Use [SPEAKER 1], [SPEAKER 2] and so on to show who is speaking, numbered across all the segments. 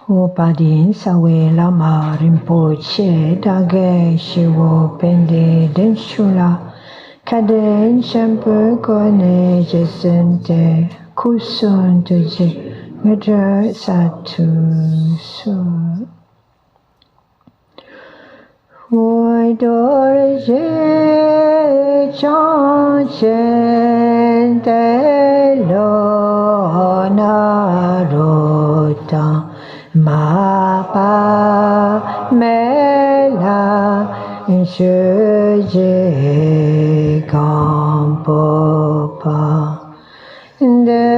[SPEAKER 1] Upadin sawe lama rinpoche dage shiwo pende denshula kaden shampu kone jesente kusun tuje ngedra satu su Woi dorje chanchen te lo narota ma pa me la je je kampo pa de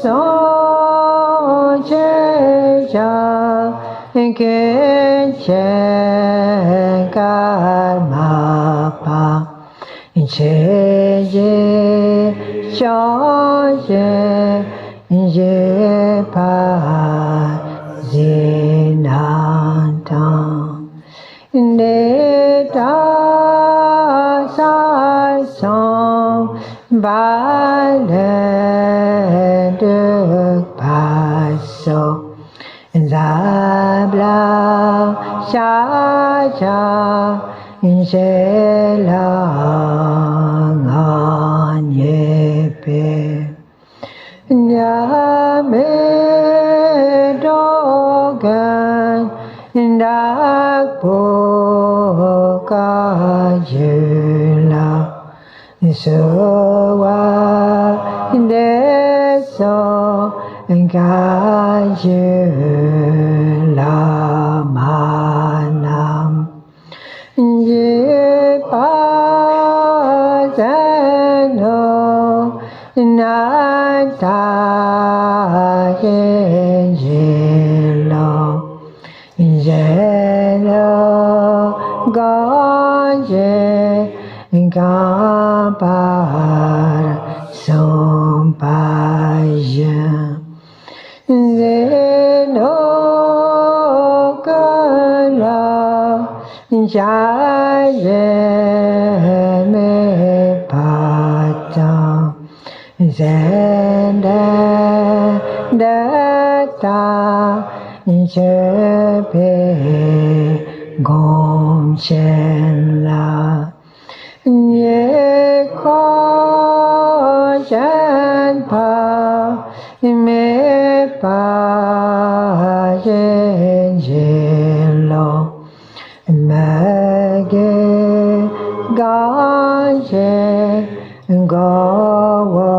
[SPEAKER 1] so je ja ke che karma pa che je cha je pa zinanta de ta sa song ba le de pa so la bla sha cha je la nga nye pe nya me do gan da po ka je la so wa de so ga je la ma nam ye pa zan no na ta ye lo ga pa som pa ya de no ka la ja ye me pa ta zen da ta je pe gom chen la ye ko chen pa me pa je lo ma ge ga je go wo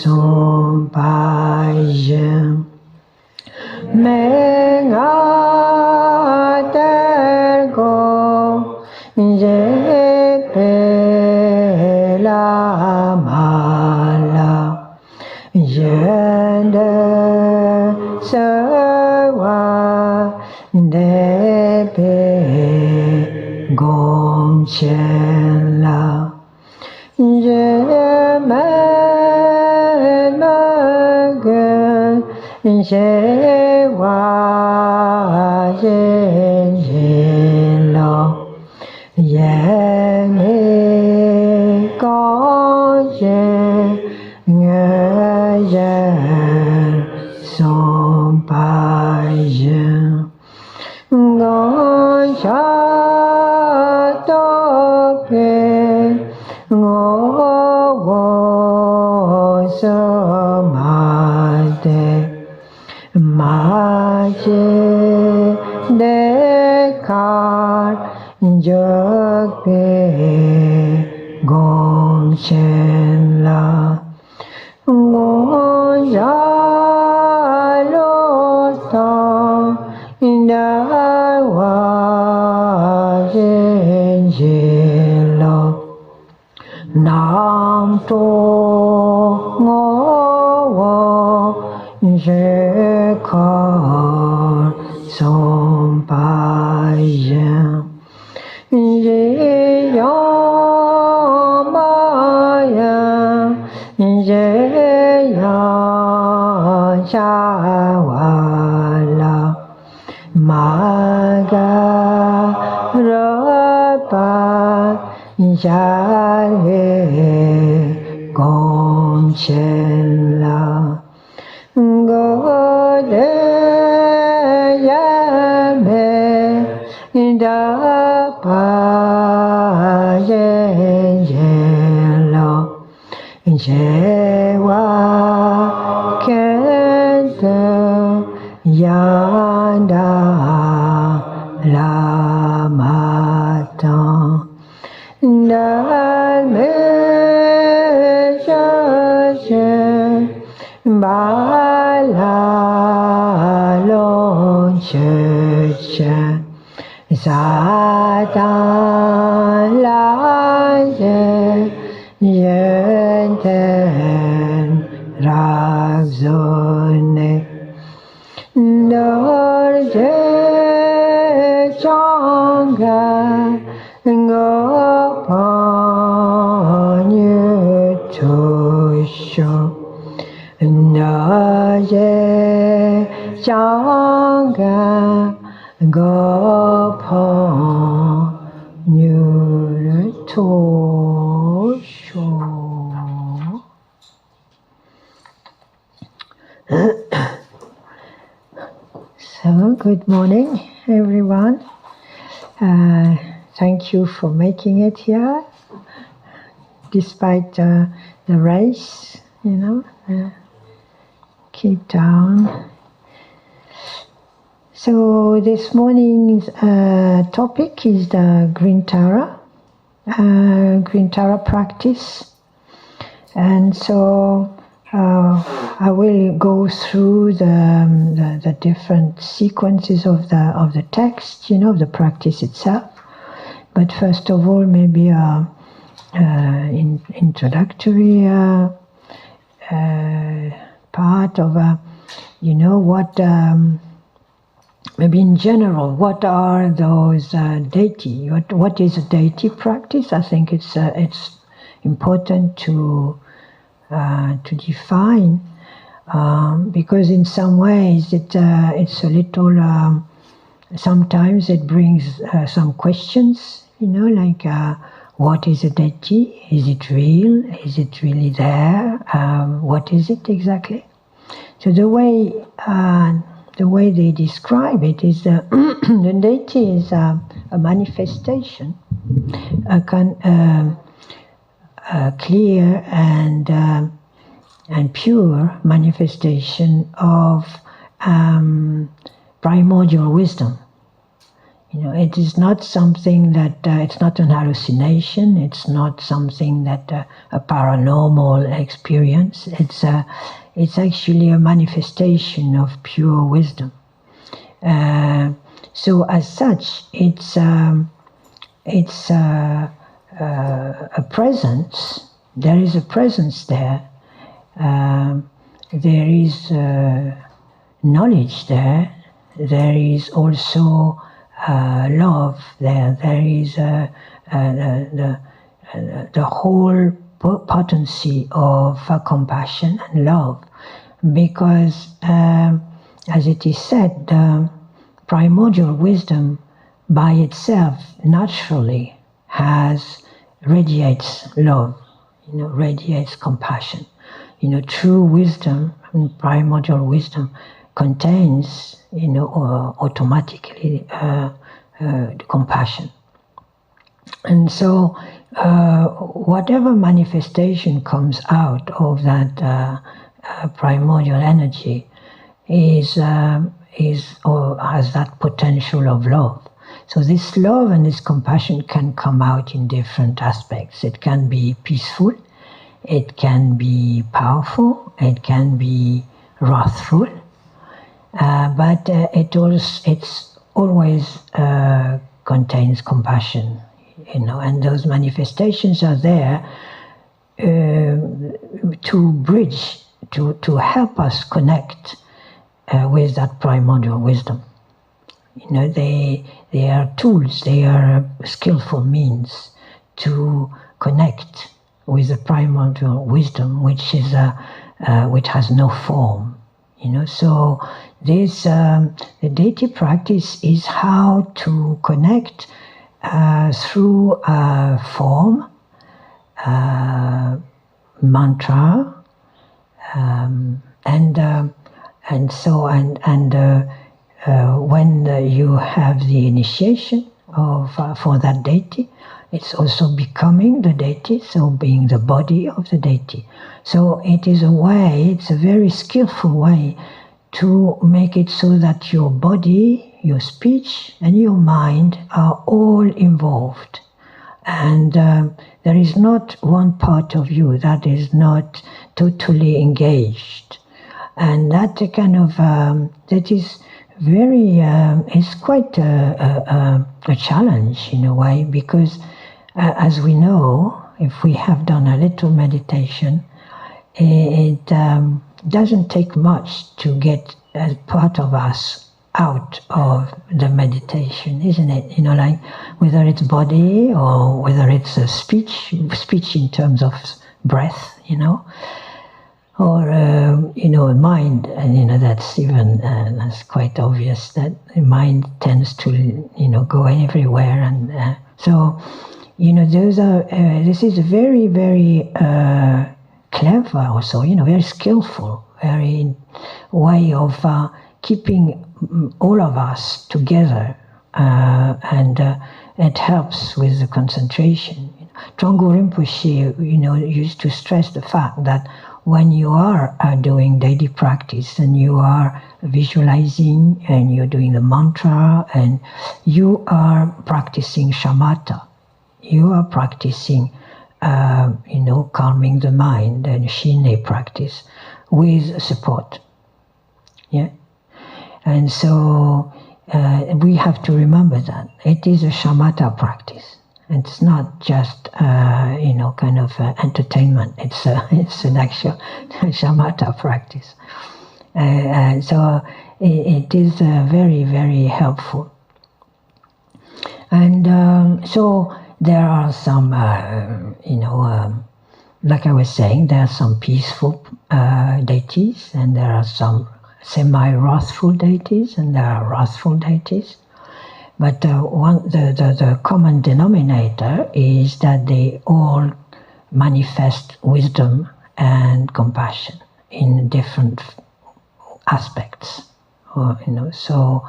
[SPEAKER 1] son pa je me ga ter go je pe la ma la je de se wa de pe gom chen la je me ge je wa je lo ye me ko je nghe ye son pa ye ngon cha to pe ngo wo so ma de ma je de kar jog pe gom chen la ngon ya lo ta da wa je lo nam to ngo wo je ka som pa ya ye yo ma ya ye ya cha wa la ma ga ra pa ya ye gom chen la go de Jewa Kenta Yanda Lama Tang Dalme Shashe Bala Lon Cheche Satan Laje Yenten Razone Dorje Changa Ngoponye Tosho Dorje Changa Ngoponye Tosho. So, good morning, everyone. Thank you for making it here, despite the race, Cape Town. So, this morning's topic is the Green Tara practice. And so, I will go through the different sequences of the text, the practice itself. But first of all, maybe introductory part of what maybe in general, what are those deity? What is a deity practice? I think it's important to define, because in some ways it's a little. Sometimes it brings some questions, like what is a deity? Is it real? Is it really there? What is it exactly? So the way they describe it is the deity is a manifestation, a clear and pure manifestation of primordial wisdom. It is not something that it's not an hallucination. It's not something that a paranormal experience. It's actually a manifestation of pure wisdom. So as such, it's a presence. There is a presence there. There is knowledge there. There is also love there. There is the whole potency of compassion and love, because as it is said, the primordial wisdom by itself naturally radiates love, radiates compassion. True wisdom and primordial wisdom contains, automatically compassion. And so whatever manifestation comes out of that primordial energy is or has that potential of love. So this love and this compassion can come out in different aspects. It can be peaceful, it can be powerful, it can be wrathful, but it's always contains compassion, and those manifestations are there to bridge, to help us connect with that primordial wisdom. They are tools, they are skillful means to connect with the primordial wisdom, which has no form. So this the deity practice is how to connect through form, mantra, and so when you have the initiation for that deity, it's also becoming the deity, so being the body of the deity. So it is a way, it's a very skillful way to make it so that your body, your speech, and your mind are all involved. And there is not one part of you that is not totally engaged. And that kind of, that is very, it's quite a challenge in a way, because as we know, if we have done a little meditation, it doesn't take much to get a part of us out of the meditation, isn't it? Like whether it's body or whether it's a speech in terms of breath, or mind, and that's even that's quite obvious that the mind tends to go everywhere, and so those are this is very, very clever also, very skillful, very way of keeping all of us together, and it helps with the concentration. Trungpa Rinpoche, used to stress the fact that when you are doing daily practice and you are visualizing and you're doing the mantra and you are practicing shamatha, you are practicing, calming the mind, and shine practice with support. Yeah. And so we have to remember that it is a shamatha practice. It's not just kind of entertainment. It's an actual shamatha practice. So it is very, very helpful. And so there are some, like I was saying, there are some peaceful deities, and there are some semi-wrathful deities, and there are wrathful deities. But the common denominator is that they all manifest wisdom and compassion in different aspects. So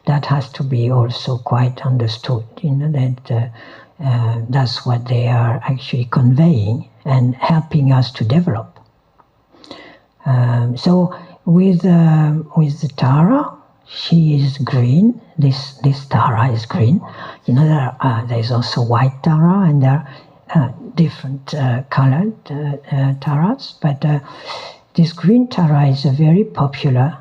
[SPEAKER 1] that has to be also quite understood. That that's what they are actually conveying and helping us to develop. So with the Tara, she is green. This Tara is green. There's also white Tara, and there are different colored Taras. But this green Tara is a very popular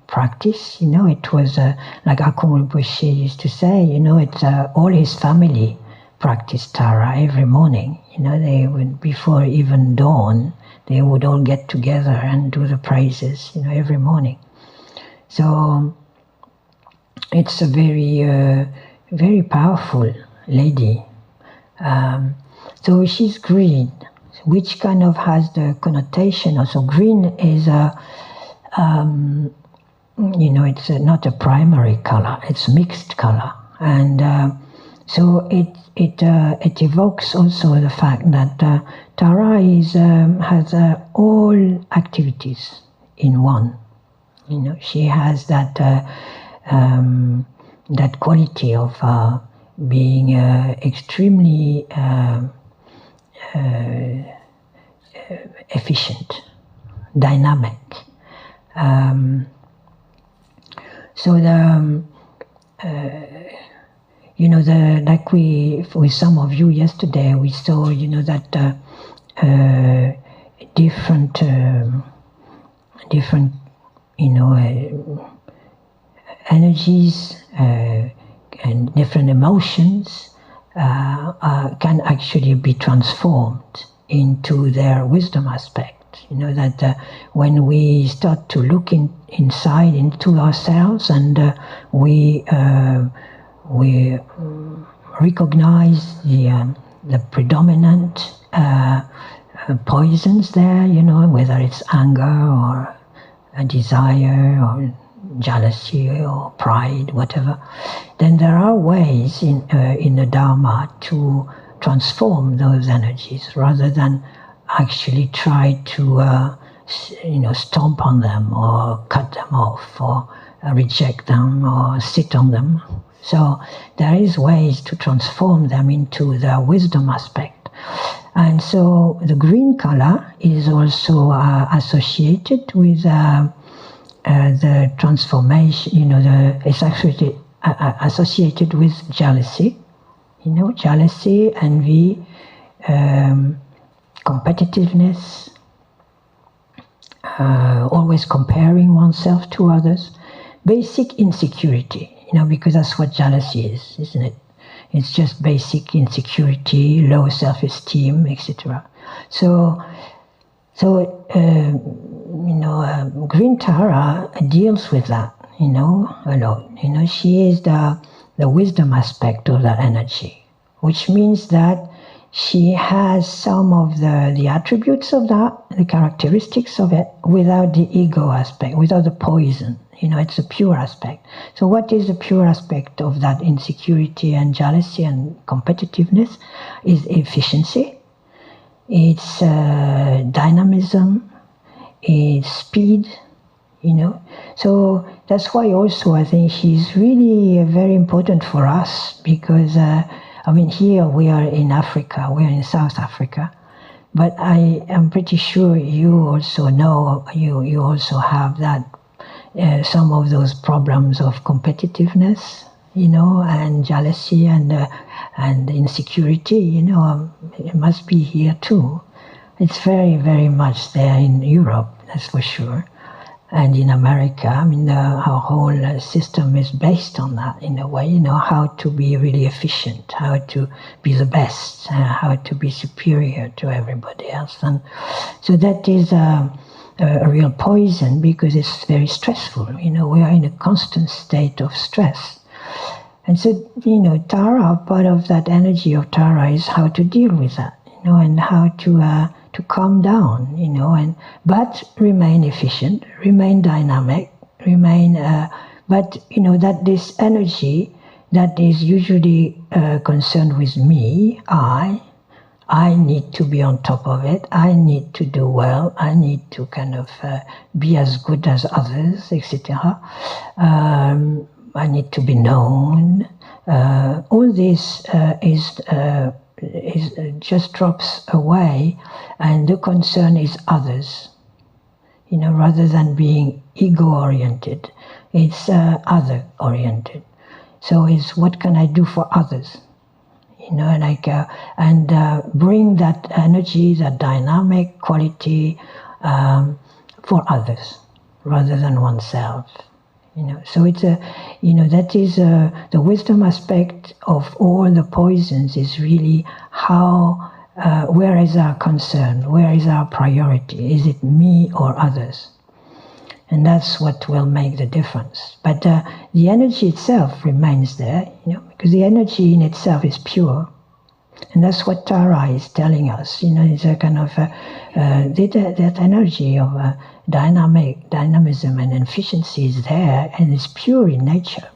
[SPEAKER 1] practice. It was like Akung Rinpoche used to say. It's all his family practiced Tara every morning. They would, before even dawn, they would all get together and do the praises. Every morning. So it's a very, very powerful lady. So she's green, which kind of has the connotation also. Green is it's not a primary color; it's mixed color, and so it evokes also the fact that Tara has all activities in one. She has that that quality of being extremely efficient, dynamic. So like with some of you yesterday, we saw that different energies and different emotions can actually be transformed into their wisdom aspect. That when we start to look inside into ourselves, and we recognize the predominant poisons there, whether it's anger or a desire or jealousy or pride, whatever, then there are ways in the Dharma to transform those energies rather than actually try to stomp on them or cut them off or reject them or sit on them. So there is ways to transform them into the wisdom aspect. And so the green color is also associated with the transformation, it's actually associated with jealousy, jealousy, envy, competitiveness, always comparing oneself to others, basic insecurity, because that's what jealousy is, isn't it? It's just basic insecurity, low self-esteem, etc. So Green Tara deals with that, a lot. She is the wisdom aspect of that energy, which means that she has some of the attributes of that, the characteristics of it, without the ego aspect, without the poison. It's a pure aspect. So what is the pure aspect of that insecurity and jealousy and competitiveness? Is efficiency, it's dynamism, it's speed, So that's why also I think she's really very important for us because, here we are in Africa, we are in South Africa, but I am pretty sure you also know, you also have that, some of those problems of competitiveness, and jealousy and insecurity, it must be here too. It's very, very much there in Europe, that's for sure. And in America, our whole system is based on that in a way, how to be really efficient, how to be the best, how to be superior to everybody else. And so that is a real poison because it's very stressful. We are in a constant state of stress. And so, Tara, part of that energy of Tara is how to deal with that, and how to calm down, but remain efficient, remain dynamic, but that this energy that is usually concerned with me, I need to be on top of it, I need to do well, I need to kind of be as good as others, etc. I need to be known. All this is just drops away, and the concern is others. Rather than being ego-oriented, it's other-oriented. So it's what can I do for others? And bring that energy, that dynamic quality for others rather than oneself. So it's that is the wisdom aspect of all the poisons is really how, where is our concern, where is our priority? Is it me or others? And that's what will make the difference. But the energy itself remains there, because the energy in itself is pure. And that's what Tara is telling us, it's a kind of that energy of dynamism and efficiency is there, and it's pure in nature,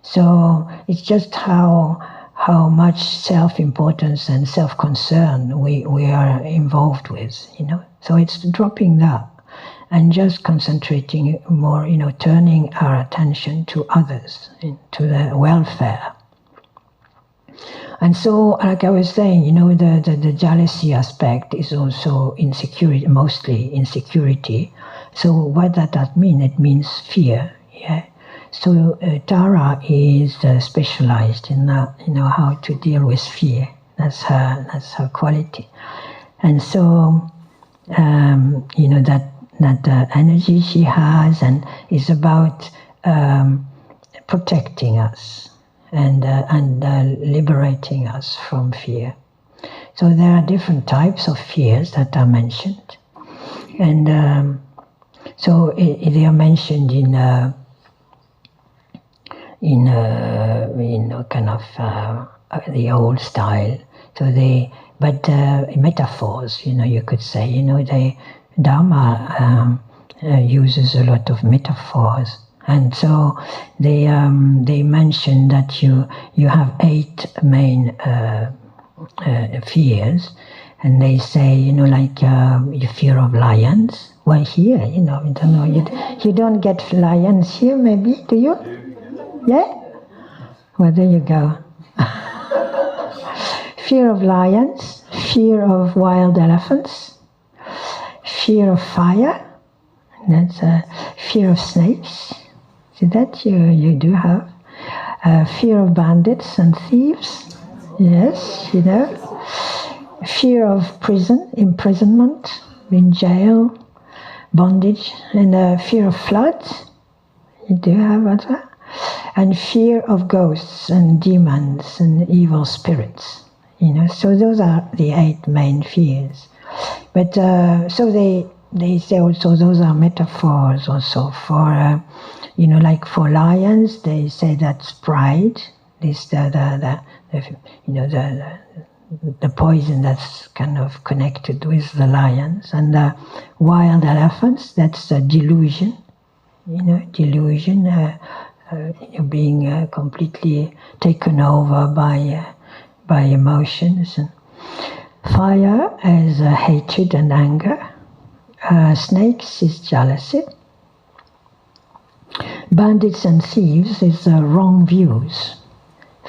[SPEAKER 1] So it's just how much self-importance and self-concern we are involved with, So it's dropping that and just concentrating more, turning our attention to others, to the welfare. And so, like I was saying, the jealousy aspect is also insecurity, mostly insecurity. So what does that mean? It means fear, yeah. So Tara is specialized in that, how to deal with fear. That's her quality. And so, that energy she has and is about protecting us and liberating us from fear. So there are different types of fears that are mentioned, and so they are mentioned in kind of the old style. So metaphors, you could say, the Dharma uses a lot of metaphors. And so they mention that you have 8 main fears, and they say, you fear of lions. Well, here, I don't know, you don't get lions here, maybe, do you? Yeah? Well, there you go. Fear of lions, fear of wild elephants, fear of fire, that's fear of snakes. See that you do have. Fear of bandits and thieves. Yes, you know. Fear of prison, imprisonment, in jail, bondage, and fear of floods. You do have that. And fear of ghosts and demons and evil spirits. You know, so those are the 8 main fears. But so they say also those are metaphors also for, you know, like for lions, they say that's pride. This the you know the poison that's kind of connected with the lions, and the wild elephants, that's a delusion. You know, delusion, being completely taken over by emotions. And fire is hatred and anger. Snakes is jealousy. Bandits and thieves is wrong views,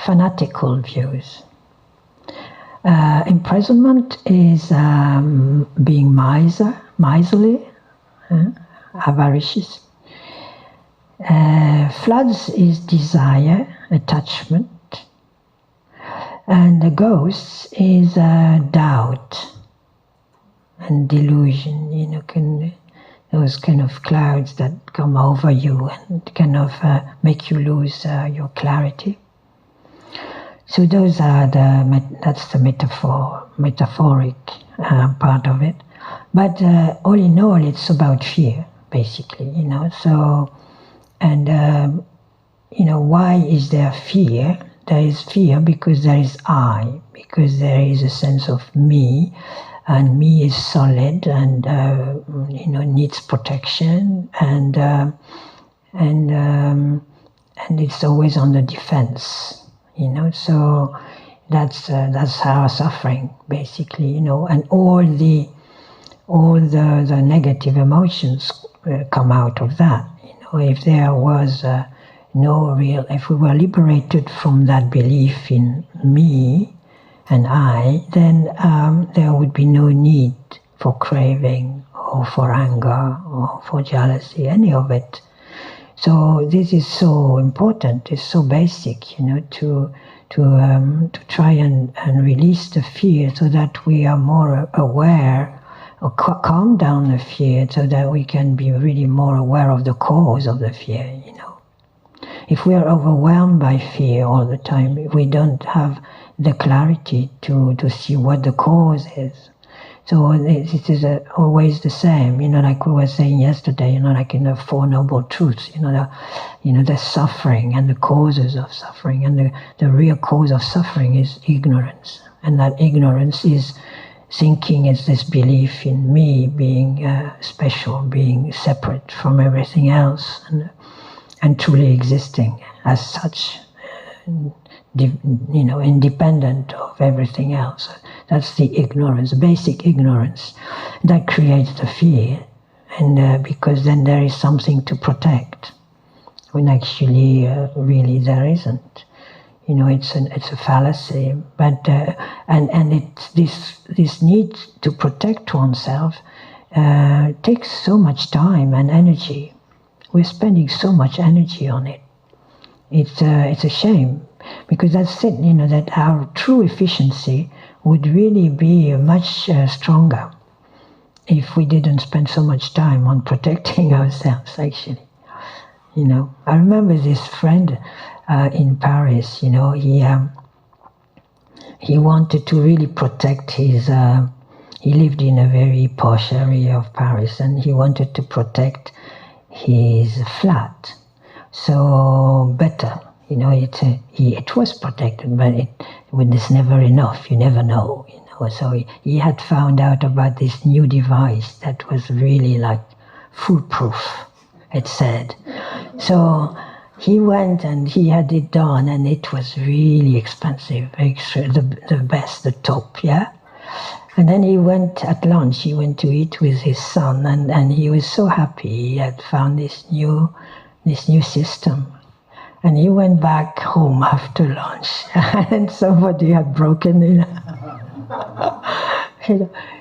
[SPEAKER 1] fanatical views. Imprisonment is being miserly, avaricious. Floods is desire, attachment. And the ghosts is doubt and delusion, you know, those kind of clouds that come over you and kind of make you lose your clarity. So those are that's the metaphoric part of it. But all in all, it's about fear, basically, you know. So, and, you know, why is there fear? There is fear because there is I, because there is a sense of me, and me is solid and, you know, needs protection, and it's always on the defense, you know. So that's our suffering, basically, you know, and all the negative emotions come out of that. You know, if there was if we were liberated from that belief in me and I, then there would be no need for craving or for anger or for jealousy, any of it. So this is so important. It's so basic, you know, to try and release the fear, so that we are more aware, or calm down the fear, so that we can be really more aware of the cause of the fear, you know. If we are overwhelmed by fear all the time, we don't have the clarity to see what the cause is. So it is always the same, you know, like we were saying yesterday, you know, like in the Four Noble Truths, you know, the suffering and the causes of suffering, and the real cause of suffering is ignorance. And that ignorance is thinking it's this belief in me being special, being separate from everything else, and truly existing as such, you know, independent of everything else. That's the ignorance, basic ignorance, that creates the fear, and because then there is something to protect, when actually really there isn't. You know, it's a fallacy. But and it's this need to protect oneself takes so much time and energy. We're spending so much energy on it. It's a shame, because that's it. You know, that our true efficiency would really be much stronger if we didn't spend so much time on protecting ourselves, actually. You know, I remember this friend in Paris, you know, he wanted to really protect his, he lived in a very posh area of Paris, and he wanted to protect his flat. So better, you know, it was protected, but it was never enough. You never know, you know. So he had found out about this new device that was really like foolproof, it said. So he went and he had it done, and it was really expensive, extra, the best, the top, yeah. And then he went at lunch, he went to eat with his son, and he was so happy he had found this new system. And he went back home after lunch, and somebody had broken in.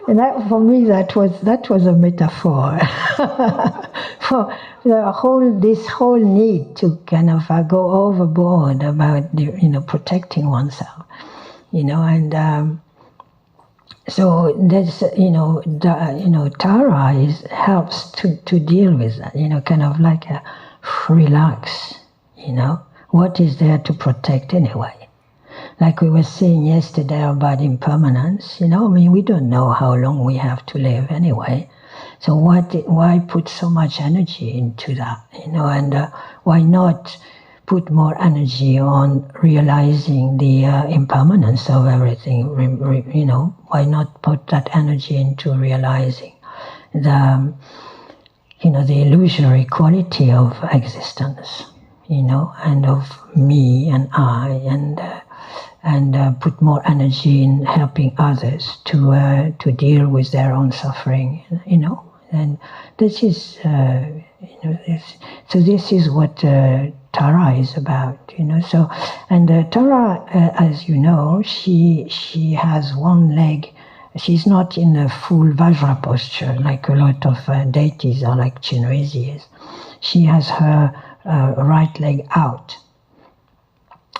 [SPEAKER 1] And that, for me, that was a metaphor for this whole need to kind of go overboard about protecting oneself, and so that's Tara helps to deal with that, kind of like relax, what is there to protect anyway? Like we were saying yesterday about impermanence, we don't know how long we have to live anyway. So why put so much energy into that, and why not put more energy on realizing the impermanence of everything, why not put that energy into realizing the illusory quality of existence, and of me and I, and put more energy in helping others to deal with their own suffering, and this is so this is what Tara is about, so, and Tara, as you know, she has one leg. She's not in a full Vajra posture like a lot of deities or like Chinrezi is. She has her right leg out.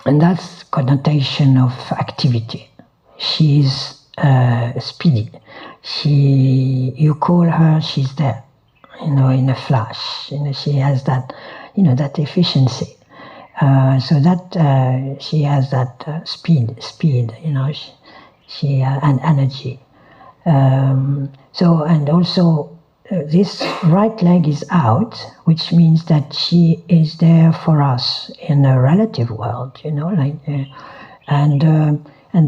[SPEAKER 1] And that's connotation of activity. She's speedy. You call her, she's there, in a flash. She has that, that efficiency. So that she has that speed, she and energy. So, and also this right leg is out, which means that she is there for us in a relative world, and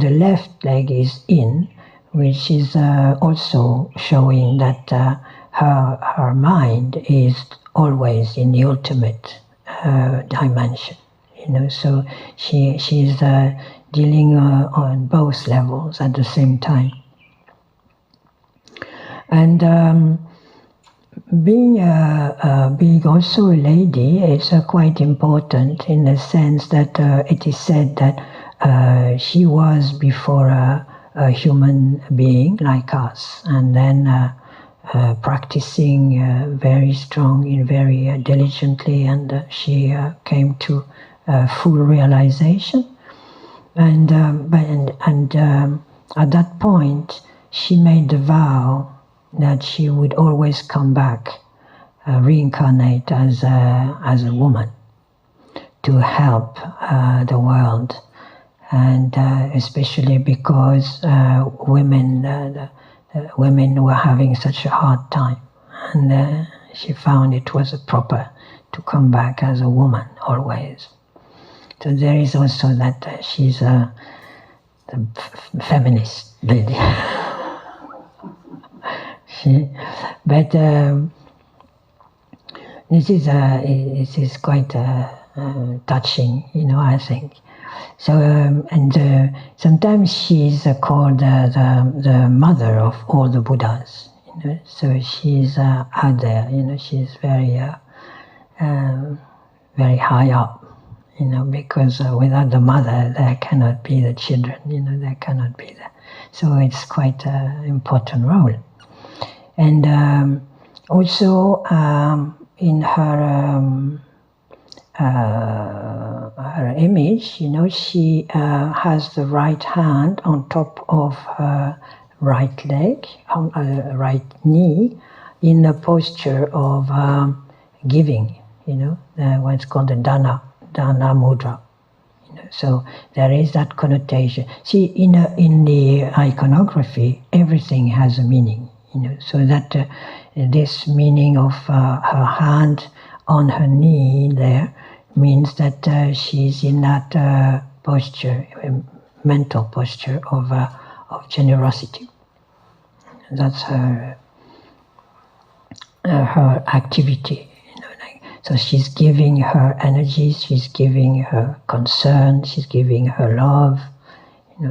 [SPEAKER 1] the left leg is in, which is also showing that her mind is always in the ultimate dimension, so she's dealing on both levels at the same time. And being also a lady is quite important in the sense that it is said that she was before a human being like us, and then practicing very strong and very diligently, and she came to full realization. And at that point, she made the vow that she would always come back, reincarnate as a woman to help the world, and especially because women were having such a hard time, and she found it was proper to come back as a woman always. So there is also that she's a feminist lady. But this is quite touching, I think. So and sometimes she's called the mother of all the Buddhas. So she's out there. She's very very high up. Because without the mother, there cannot be the children. There cannot be that. So it's quite an important role. And also in her image, she has the right hand on top of her right leg, on her right knee, in a posture of giving. What's called the dana mudra. So there is that connotation. See, in the iconography, everything has a meaning. So that this meaning of her hand on her knee there means that she's in that posture, mental posture of generosity. That's her activity. So she's giving her energy, she's giving her concern, she's giving her love,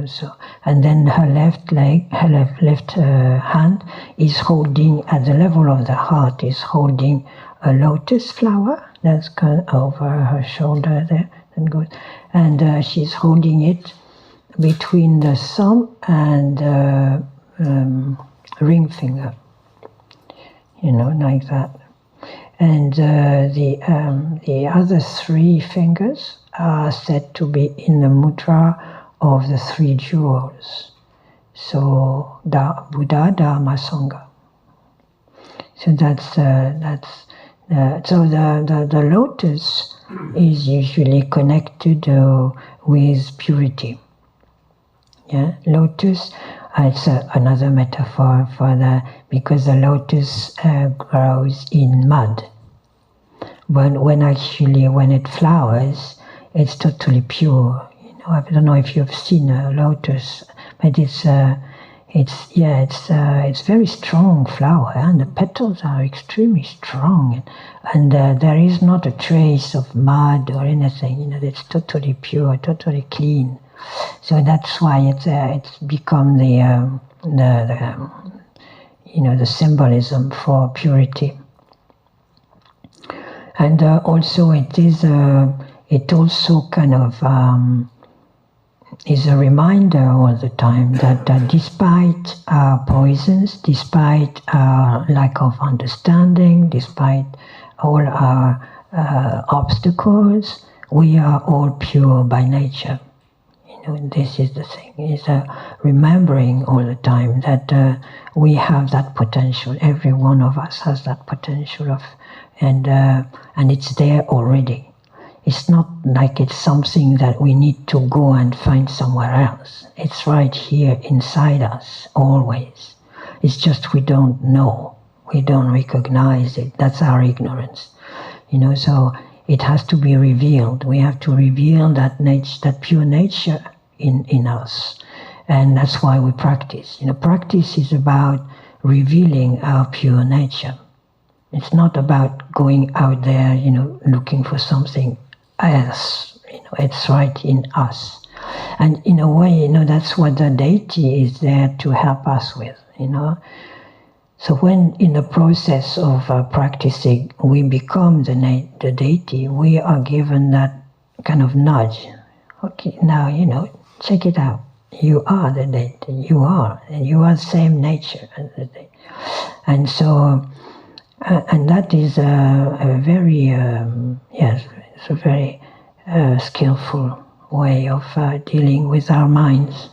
[SPEAKER 1] So, and then her left leg, her left hand is holding, at the level of the heart, is holding a lotus flower that's kind of over her shoulder there, and goes, and she's holding it between the thumb and ring finger, like that. And the other 3 fingers are said to be in the mudra of the 3 jewels. So Buddha, Dharma, Sangha. So so the lotus is usually connected with purity. Yeah, lotus. It's another metaphor for that, because the lotus grows in mud. But when it flowers, it's totally pure. I don't know if you've seen a lotus, but it's very strong flower, and the petals are extremely strong, and there is not a trace of mud or anything. It's totally pure, totally clean. So that's why it's become the symbolism for purity. And also it also kind of is a reminder all the time that despite our poisons, despite our lack of understanding, despite all our obstacles, we are all pure by nature. This is the thing, is remembering all the time that we have that potential. Every one of us has that potential and it's there already. It's not like it's something that we need to go and find somewhere else. It's right here inside us, always. It's just we don't know. We don't recognize it. That's our ignorance. So it has to be revealed. We have to reveal that pure nature in us. And that's why we practice. Practice is about revealing our pure nature. It's not about going out there, looking for something else. It's right in us. And in a way, that's what the deity is there to help us with, So when in the process of practicing, we become the deity, we are given that kind of nudge. Okay, now, check it out. You are the deity. You are the same nature as the deity. And so, and that is a very, it's a very skillful way of dealing with our minds,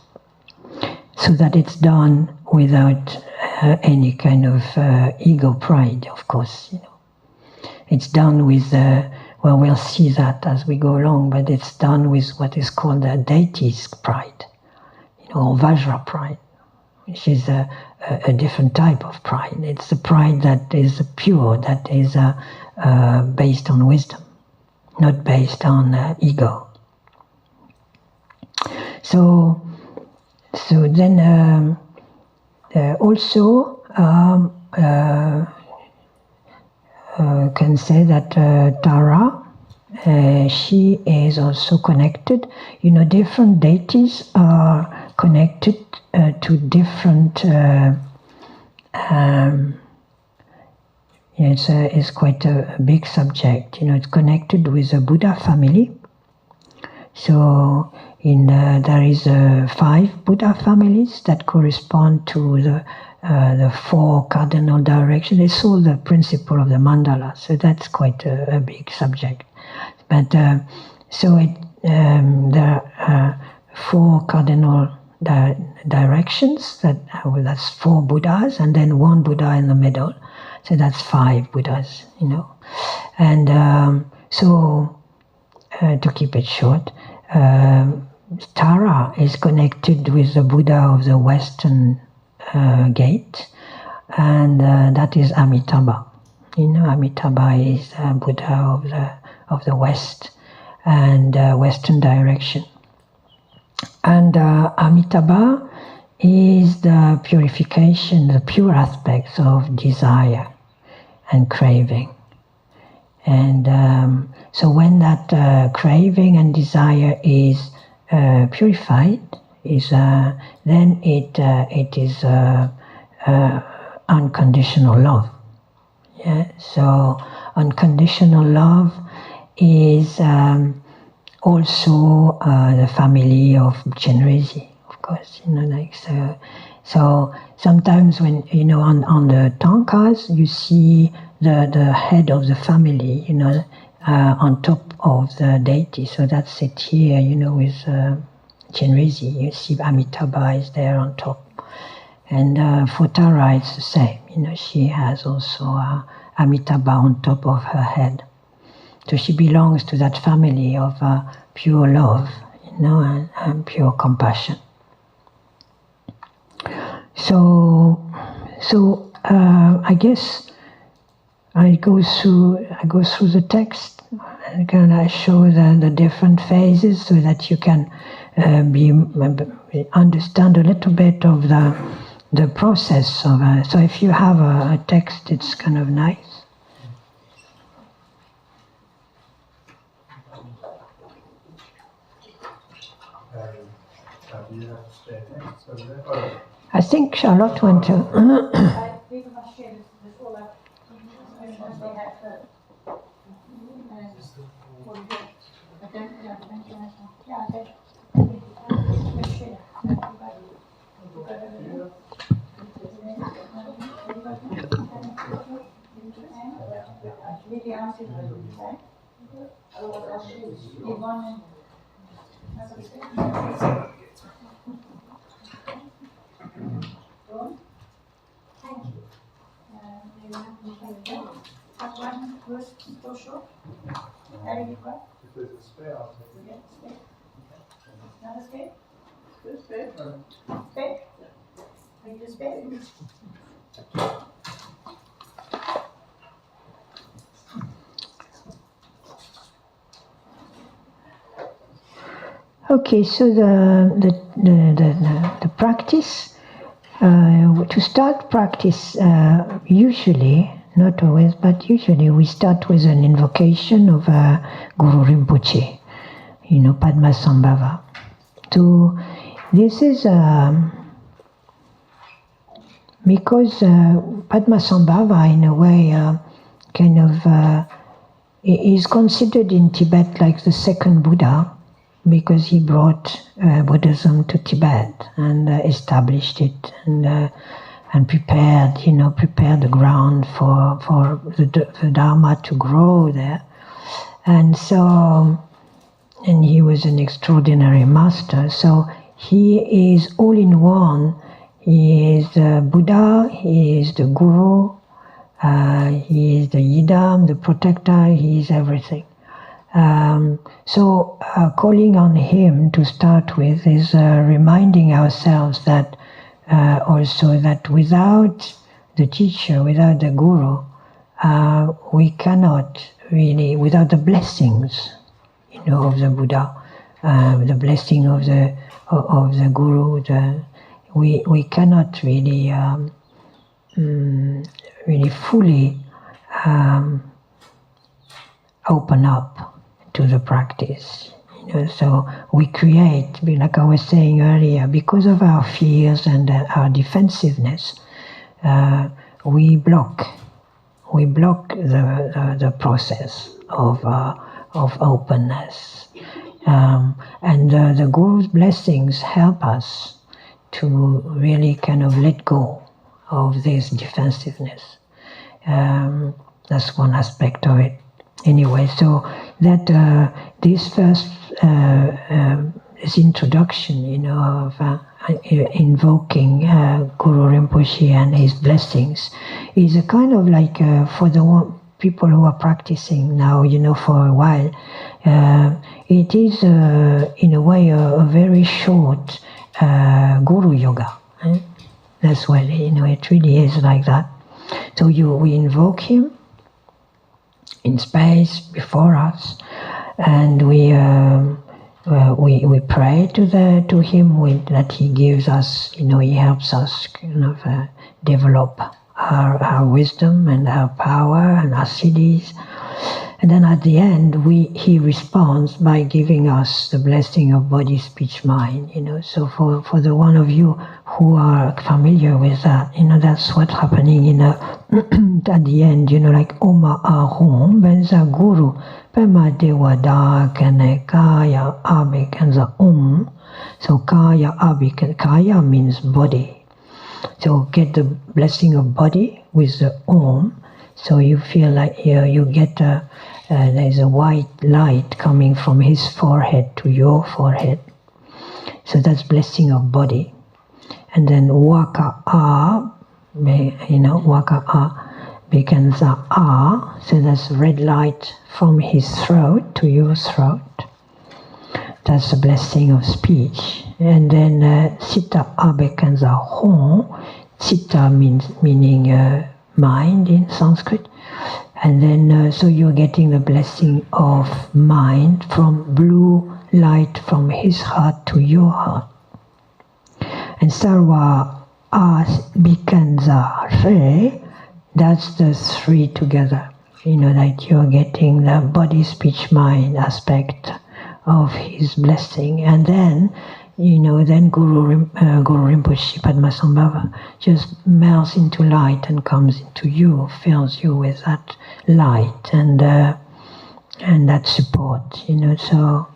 [SPEAKER 1] so that it's done without any kind of ego pride, of course. It's done with, we'll see that as we go along, but it's done with what is called the deity's pride, or Vajra pride, which is a different type of pride. It's the pride that is pure, that is based on wisdom, not based on ego. So then also can say that Tara, she is also connected. Different deities are connected to different. It's quite a big subject. It's connected with the Buddha family. So there is 5 Buddha families that correspond to the 4 cardinal directions. It's all the principle of the mandala. So that's quite a big subject. But there are 4 cardinal directions. That's 4 Buddhas, and then 1 Buddha in the middle. So that's 5 Buddhas, And so, to keep it short, Tara is connected with the Buddha of the Western gate, and that is Amitabha. Amitabha is Buddha of the West and Western direction. And Amitabha is the purification, the pure aspects of desire and craving. And so when that craving and desire is purified, is then it is unconditional love. Yeah. So unconditional love is also the family of Chenrezi, of course. So sometimes when on the tankas you see the head of the family, on top of the deity. So that's it here, with Chenrezi. You see Amitabha is there on top. And for Tara it's the same. She has also Amitabha on top of her head. So she belongs to that family of pure love, and pure compassion. So I guess I go through the text and I show the different phases so that you can understand a little bit of the process of. So if you have a text, it's kind of nice. I think Charlotte went to. Okay, so the practice, to start practice, usually, not always, but usually we start with an invocation of Guru Rinpoche, Padmasambhava. This is because Padmasambhava, in a way, is considered in Tibet like the second Buddha, because he brought Buddhism to Tibet and established it and prepared the ground for the Dharma to grow there. And so, and he was an extraordinary master. So he is all in one. He is the Buddha, he is the Guru, he is the Yidam, the protector, he is everything. So calling on him to start with is reminding ourselves that also that without the teacher, without the Guru, we cannot really, without the blessings, of the Buddha, the blessing of the Guru, we cannot really really fully open up to the practice. So we create, like I was saying earlier, because of our fears and our defensiveness, we block the process of openness. And the Guru's blessings help us to really kind of let go of this defensiveness. That's one aspect of it. Anyway, so that this first this introduction, of invoking Guru Rinpoche and his blessings is a kind of like for the people who are practicing now, for a while, it is in a way a very short Guru Yoga. That's what it really is like that. So we invoke him in space before us, and we pray to him that he gives us, he helps us develop our wisdom and our power and our siddhis, And then at the end, he responds by giving us the blessing of body, speech, mind. So for the one of you who are familiar with that, that's what's happening at the end. Like Oma Ahom Benza Guru Pema Dewada Kane Kaya Abe Kenza So Kaya Abe Kaya means body. So get the blessing of body with the Om. So you feel like you get there's a white light coming from his forehead to your forehead. So that's blessing of body. And then Waka A, Waka A becomes A. So that's red light from his throat to your throat. That's the blessing of speech. And then Sita A becomes Hon. Sita meaning mind in Sanskrit. And then so you're getting the blessing of mind from blue light from his heart to your heart. And Sarva As Bikanza Re, that's the three together. That you're getting the body, speech, mind aspect of his blessing. And then then Guru Rinpoche Padmasambhava just melts into light and comes into you, fills you with that light and that support. So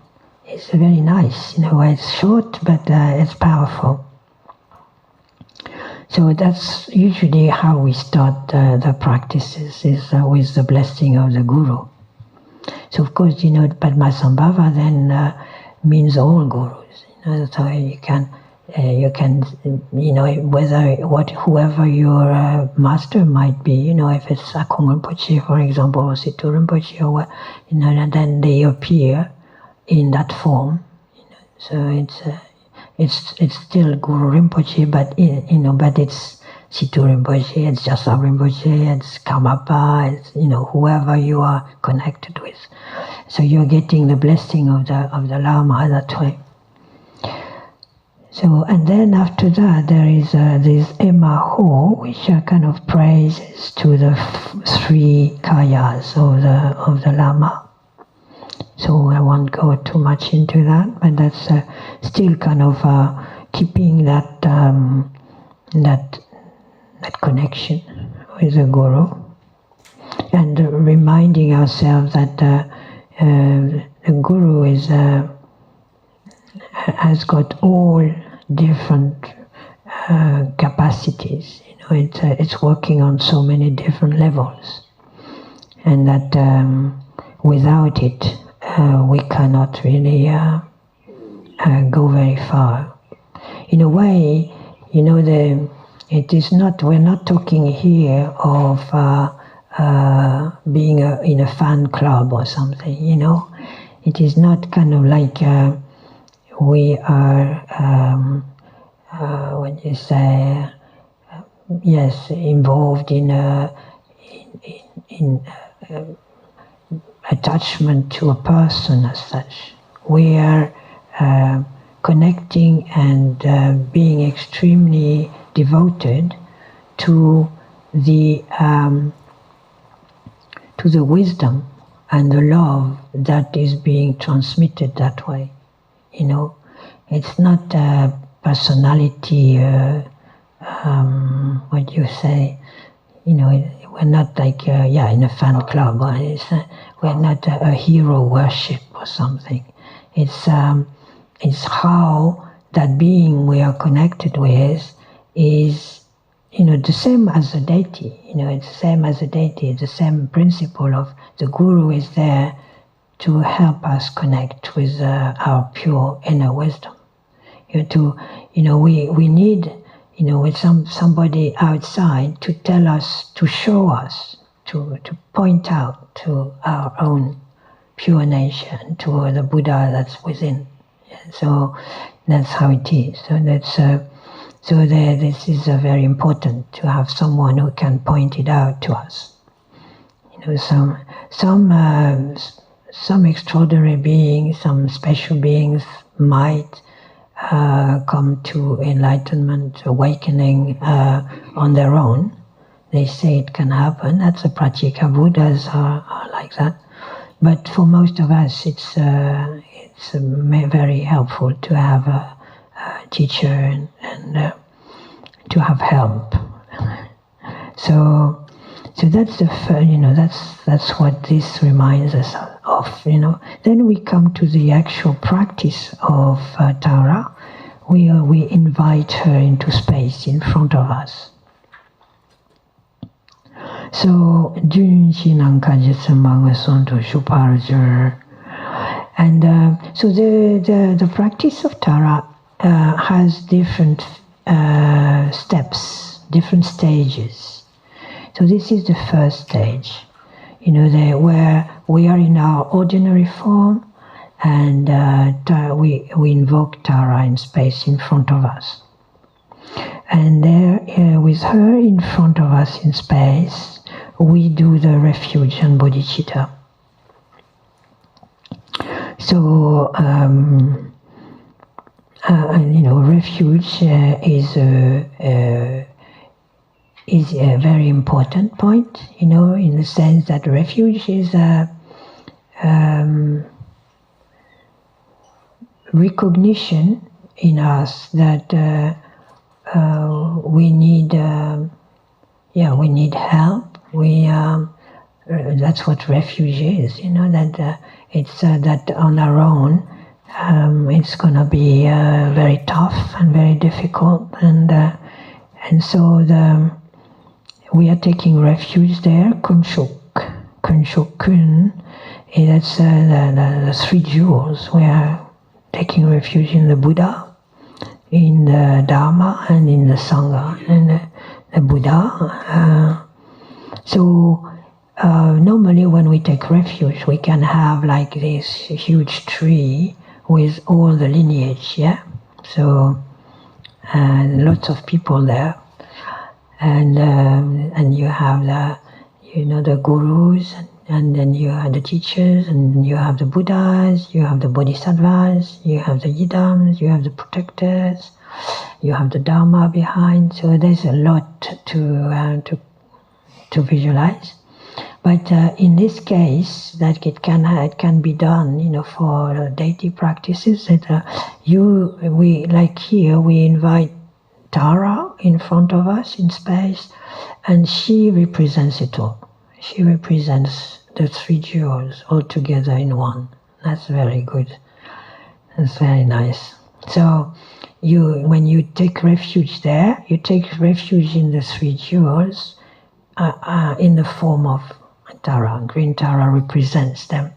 [SPEAKER 1] it's very nice. It's short, but it's powerful. So that's usually how we start the practices, is with the blessing of the Guru. So of course, Padmasambhava then means all gurus. So you can, whoever your master might be, if it's Akung Rinpoche, for example, or Situ Rinpoche, or what, and then they appear in that form. So it's still Guru Rinpoche, but but it's Situ Rinpoche, it's Jasa Rinpoche, it's Karmapa, it's whoever you are connected with. So you're getting the blessing of the Lama that way. So, and then after that, there is this Emaho, which are kind of praises to the three kayas of the Lama. So I won't go too much into that, but that's still kind of keeping that connection with the Guru, and reminding ourselves that the Guru has got all different capacities. It's working on so many different levels, and that without it we cannot really go very far. In a way, it is not. We're not talking here of being in a fan club or something. It is not kind of like we are. When you say yes, involved in attachment to a person as such. We are connecting and being extremely devoted to the wisdom and the love that is being transmitted that way. It's not a personality. What you say? We're not like in a fan club. We're not a hero worship or something. It's how that being we are connected with is the same as the deity. It's the same as the deity. It's the same principle of the Guru is there to help us connect with our pure inner wisdom. We need with somebody outside to tell us, to show us, to point out to our own pure nature and to the Buddha that's within. So that's how it is. This is very important to have someone who can point it out to us. Some extraordinary beings, some special beings might come to enlightenment, awakening on their own. They say it can happen. That's the Pratyeka Buddhas are like like that. But for most of us, it's very helpful to have a teacher and to have help. So that's that's what this reminds us of. Then we come to the actual practice of Tara. We invite her into space in front of us. So Rinchen and so the practice of Tara has different steps, different stages. So this is the first stage, where we are in our ordinary form, and we invoke Tara in space in front of us. And there, with her in front of us in space, we do the refuge and bodhicitta. So, refuge is a very important point, in the sense that refuge is a recognition in us that we need help. That's what refuge is. That it's that on our own, it's going to be very tough and very difficult, and so we are taking refuge there. Kunshokun, that's the three jewels. We are taking refuge in the Buddha, in the Dharma, and in the Sangha. And the Buddha. Normally when we take refuge, we can have like this huge tree with all the lineage, yeah? So, lots of people there. And you have the gurus, and then you have the teachers, and you have the Buddhas, you have the Bodhisattvas, you have the Yidams, you have the protectors, you have the Dharma behind. So there's a lot to visualize. But in this case, that it can be done, for deity practices. That we invite Tara in front of us in space, and she represents it all. She represents the three jewels all together in one. That's very good. That's very nice. So when you take refuge there, you take refuge in the three jewels in the form of Tara. Green Tara represents them.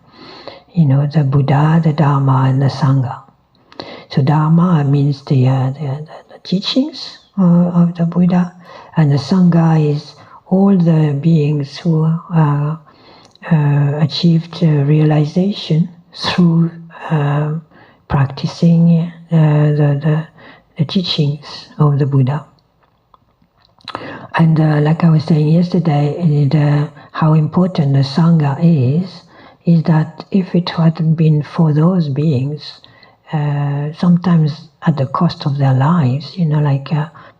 [SPEAKER 1] The Buddha, the Dharma, and the Sangha. So Dharma means the teachings of the Buddha, and the Sangha is all the beings who achieved realization through practicing the teachings of the Buddha. And like I was saying yesterday, how important the Sangha is that if it hadn't been for those beings, sometimes at the cost of their lives,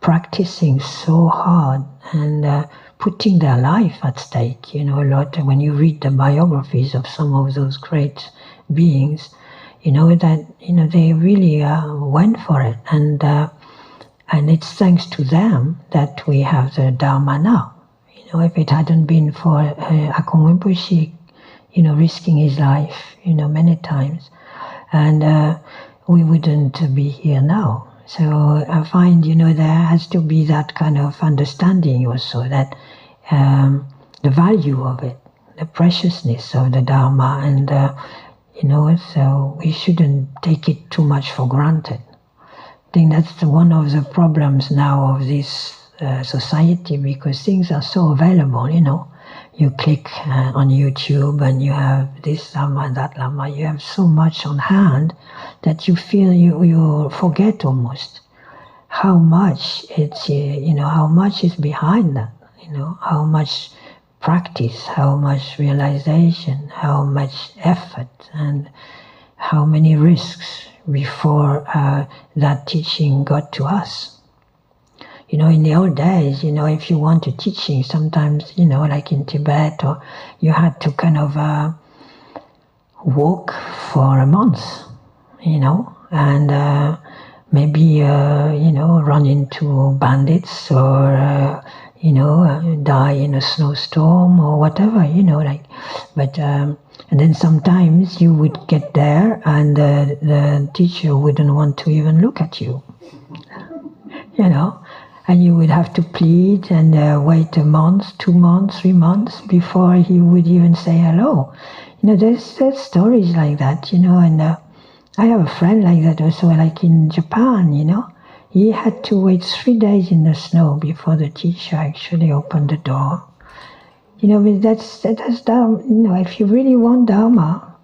[SPEAKER 1] practicing so hard and putting their life at stake, a lot. When you read the biographies of some of those great beings, that they really went for it, and it's thanks to them that we have the Dharma now. If it hadn't been for Akong Rinpoche, risking his life, many times, and we wouldn't be here now. So I find, there has to be that kind of understanding also, that the value of it, the preciousness of the Dharma, and so we shouldn't take it too much for granted. I think that's one of the problems now of this society, because things are so available, You click on YouTube and you have this Lama, that Lama, you have so much on hand that you feel you forget almost how much it's, how much is behind that, how much practice, how much realization, how much effort, and how many risks before that teaching got to us. in the old days, if you want to teaching, sometimes, like in Tibet, or you had to kind of walk for a month, and maybe, run into bandits or, die in a snowstorm or whatever, but, and then sometimes you would get there and the teacher wouldn't want to even look at you, and you would have to plead and wait a month, 2 months, 3 months before he would even say hello. There's stories like that, and I have a friend like that also, like in Japan, he had to wait 3 days in the snow before the teacher actually opened the door. But that's Dharma. If you really want Dharma,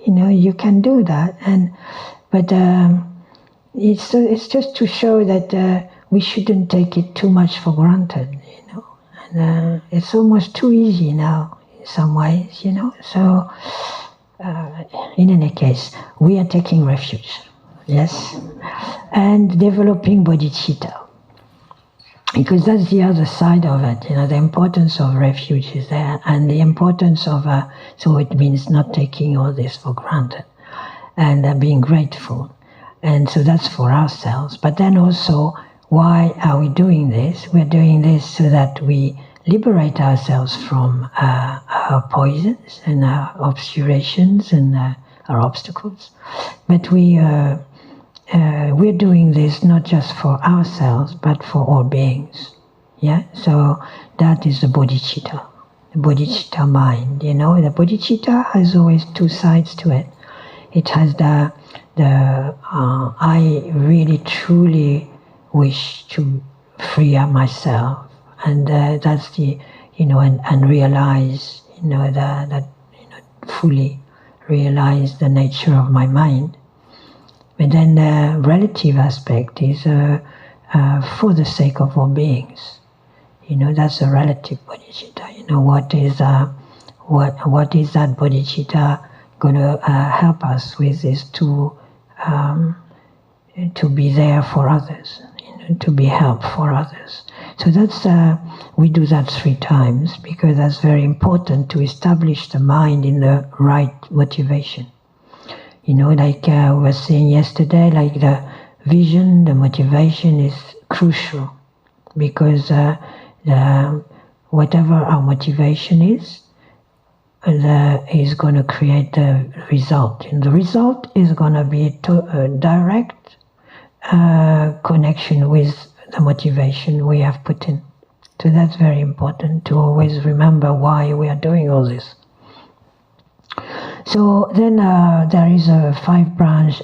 [SPEAKER 1] you can do that. But it's just to show that we shouldn't take it too much for granted, And it's almost too easy now in some ways, So in any case, we are taking refuge, yes, and developing bodhicitta. Because that's the other side of it, the importance of refuge is there, and the importance of, so it means not taking all this for granted, and being grateful. And so that's for ourselves. But then also, why are we doing this? We're doing this so that we liberate ourselves from our poisons and our obscurations and our obstacles. But we're doing this not just for ourselves, but for all beings. Yeah. So that is the bodhicitta mind. The bodhicitta has always two sides to it. It has the I really truly wish to free up myself, and that's the and realize that fully realize the nature of my mind. But then the relative aspect is for the sake of all beings. That's a relative bodhicitta. What is that bodhicitta going to help us with? Is to be there for others, to be help for others. So that's we do that 3 times because that's very important to establish the mind in the right motivation. Like we were saying yesterday, like the vision, the motivation is crucial because whatever our motivation is going to create the result. And the result is going to be a direct connection with the motivation we have put in. So that's very important to always remember why we are doing all this. So then there is a 7-branch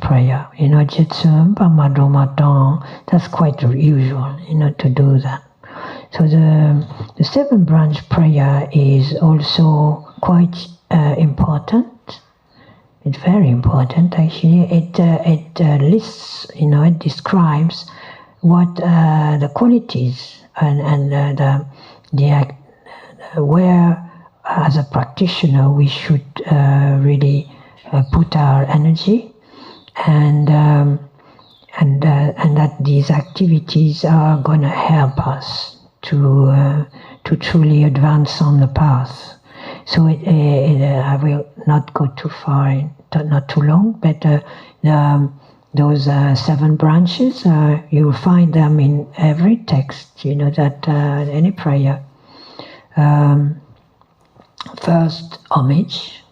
[SPEAKER 1] prayer, Jitsum, Pamadomatan. That's quite usual, to do that. So the 7-branch prayer is also quite important. It's very important, actually. It lists, it describes what the qualities and where as a practitioner we should really put our energy, and that these activities are going to help us to truly advance on the path. So I will not go too far, not too long, but those 7 branches, you'll find them in every text, that any prayer. First, homage,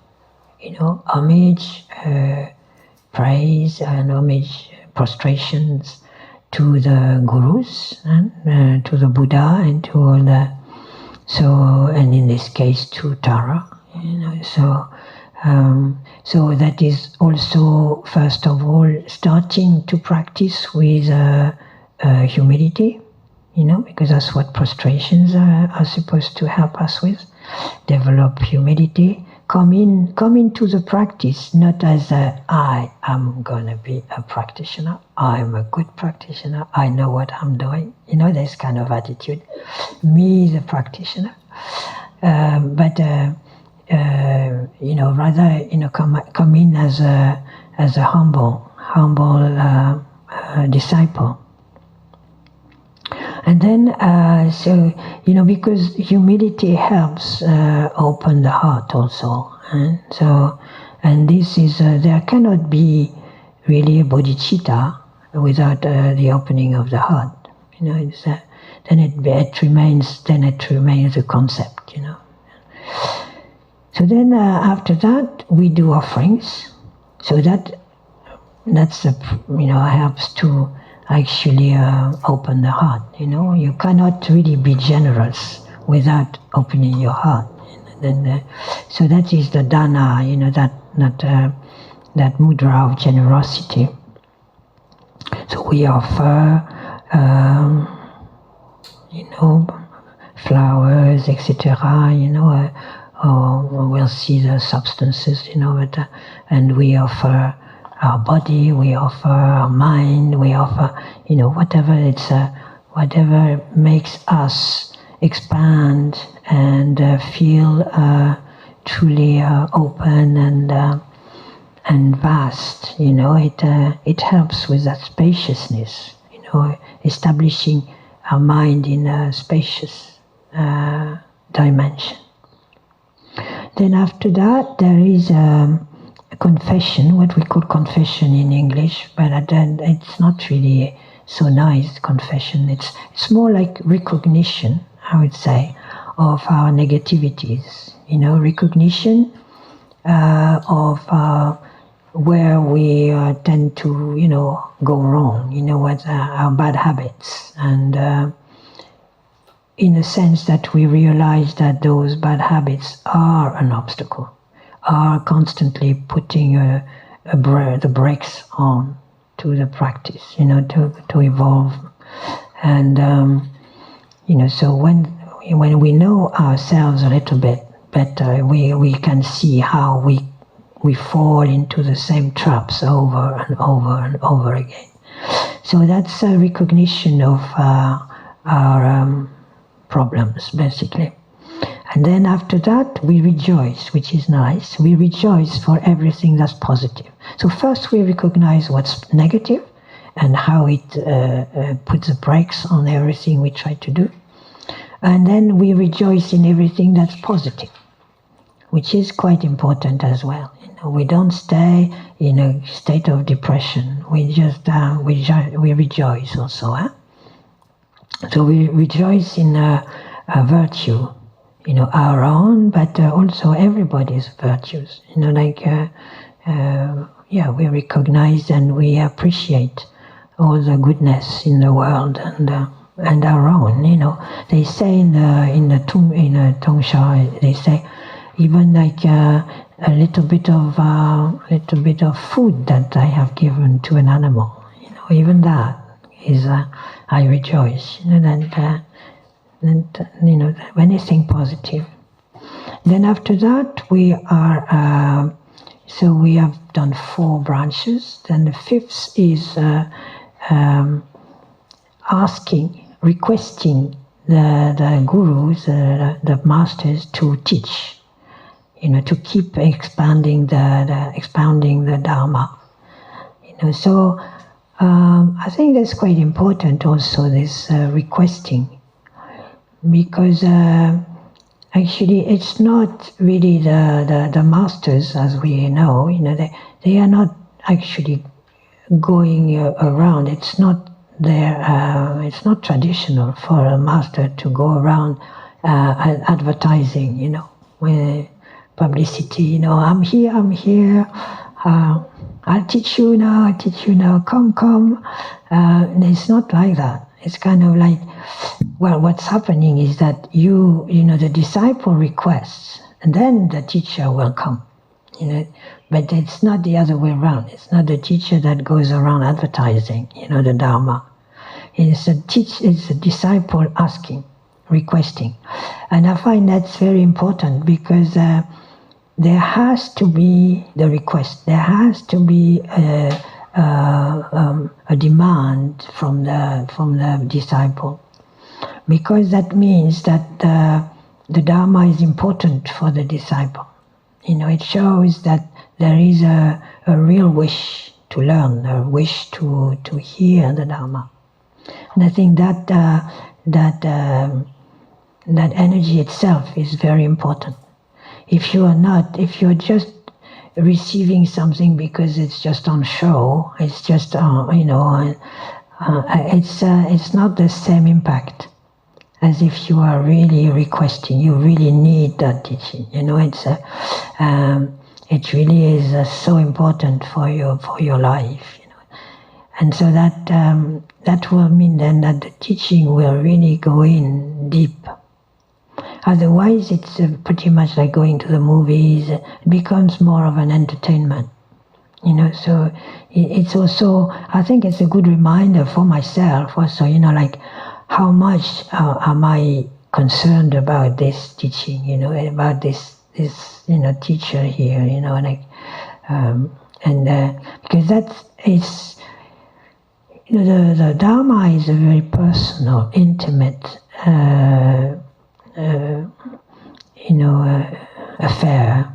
[SPEAKER 1] homage, praise and homage, prostrations to the gurus and to the Buddha and to all the, and in this case to Tara, so that is also, first of all, starting to practice with humility, because that's what prostrations are supposed to help us with. Develop humility. Come into the practice not as I am going to be a practitioner. I'm a good practitioner. I know what I'm doing. This kind of attitude. Me, the practitioner. But rather, come in as a humble disciple. And then, because humility helps open the heart also. And this is, there cannot be really a bodhicitta without the opening of the heart. Then it remains a concept. So then after that we do offerings. So that's helps to actually open the heart. You cannot really be generous without opening your heart. Then, so that is the dana. That mudra of generosity. So we offer, flowers, etc. Or we'll see the substances, and we offer our body, we offer our mind, we offer, whatever makes us expand and feel truly open and vast. It helps with that spaciousness. Establishing our mind in a spacious dimension. Then after that, there is a confession, what we call confession in English, but it's not really so nice, confession. It's more like recognition, I would say, of our negativities. Recognition of where we tend to, go wrong, what our bad habits. And in a sense that we realize that those bad habits are an obstacle, are constantly putting the brakes on to the practice, to evolve. And, so when we know ourselves a little bit better, we can see how we fall into the same traps over and over and over again. So that's a recognition of our problems, basically. And then after that, we rejoice, which is nice. We rejoice for everything that's positive. So first we recognize what's negative and how it puts the brakes on everything we try to do. And then we rejoice in everything that's positive, which is quite important as well. We don't stay in a state of depression. We just we rejoice also. So we rejoice in a virtue, our own, but also everybody's virtues. We recognize and we appreciate all the goodness in the world and our own. They say in the Tongsha, they say even like a little bit of food that I have given to an animal. Even that is I rejoice. Anything positive. Then after that we are. So we have done 4 branches. Then the 5th is requesting the gurus, the masters, to teach. To keep expounding the Dharma. So I think that's quite important also, this requesting, because actually it's not really the masters, as we know. They are not actually going around. It's not it's not traditional for a master to go around advertising. With publicity. I'm here. I'll teach you now. Come. It's not like that. It's kind of like, well, what's happening is that the disciple requests, and then the teacher will come. But it's not the other way around. It's not the teacher that goes around advertising, the Dharma. It's a disciple asking, requesting. And I find that's very important, because there has to be the request. There has to be a demand from the disciple, because that means that the Dharma is important for the disciple. It shows that there is a real wish to learn, a wish to hear the Dharma. And I think that that energy itself is very important. If you're just receiving something because it's just on show, it's just it's not the same impact as if you are really requesting. You really need that teaching. It really is so important for your life. And so that will mean then that the teaching will really go in deep. Otherwise, it's pretty much like going to the movies. It becomes more of an entertainment, So it's also, I think it's a good reminder for myself also, like how much am I concerned about this teaching, about this teacher here, because it's the Dharma is a very personal, intimate. Affair.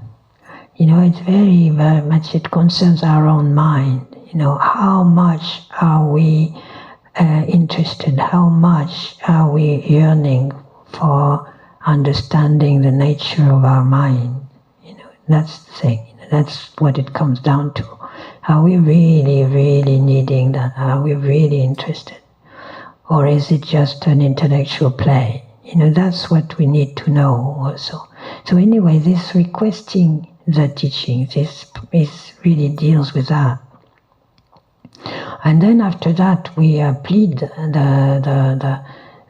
[SPEAKER 1] It's very, very much, it concerns our own mind. How much are we interested? How much are we yearning for understanding the nature of our mind? That's the thing. That's what it comes down to. Are we really, really needing that? Are we really interested? Or is it just an intellectual play? That's what we need to know also. So anyway, this requesting the teaching, this really deals with that. And then after that, we plead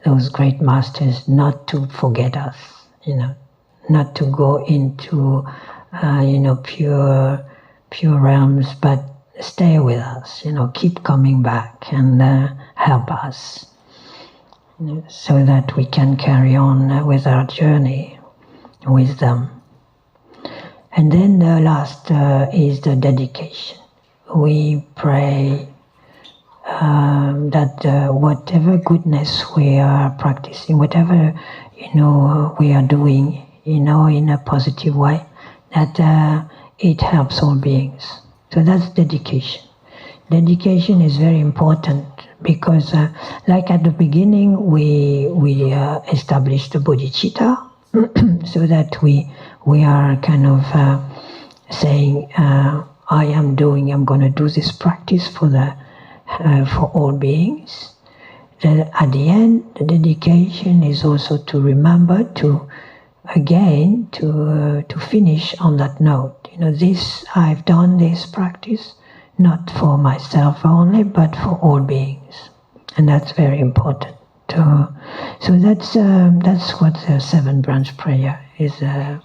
[SPEAKER 1] those great masters not to forget us, not to go into, pure realms, but stay with us, keep coming back and help us. So that we can carry on with our journey with them. And then the last is the dedication. We pray that whatever goodness we are practicing, whatever we are doing, in a positive way, that it helps all beings. So that's dedication. Dedication is very important. Because, like at the beginning, we established the bodhicitta, so that we are kind of saying, I'm going to do this practice for all beings. Then at the end, the dedication is also to remember to finish on that note. I've done this practice. Not for myself only, but for all beings, and that's very important. So that's what the 7-branch prayer is, and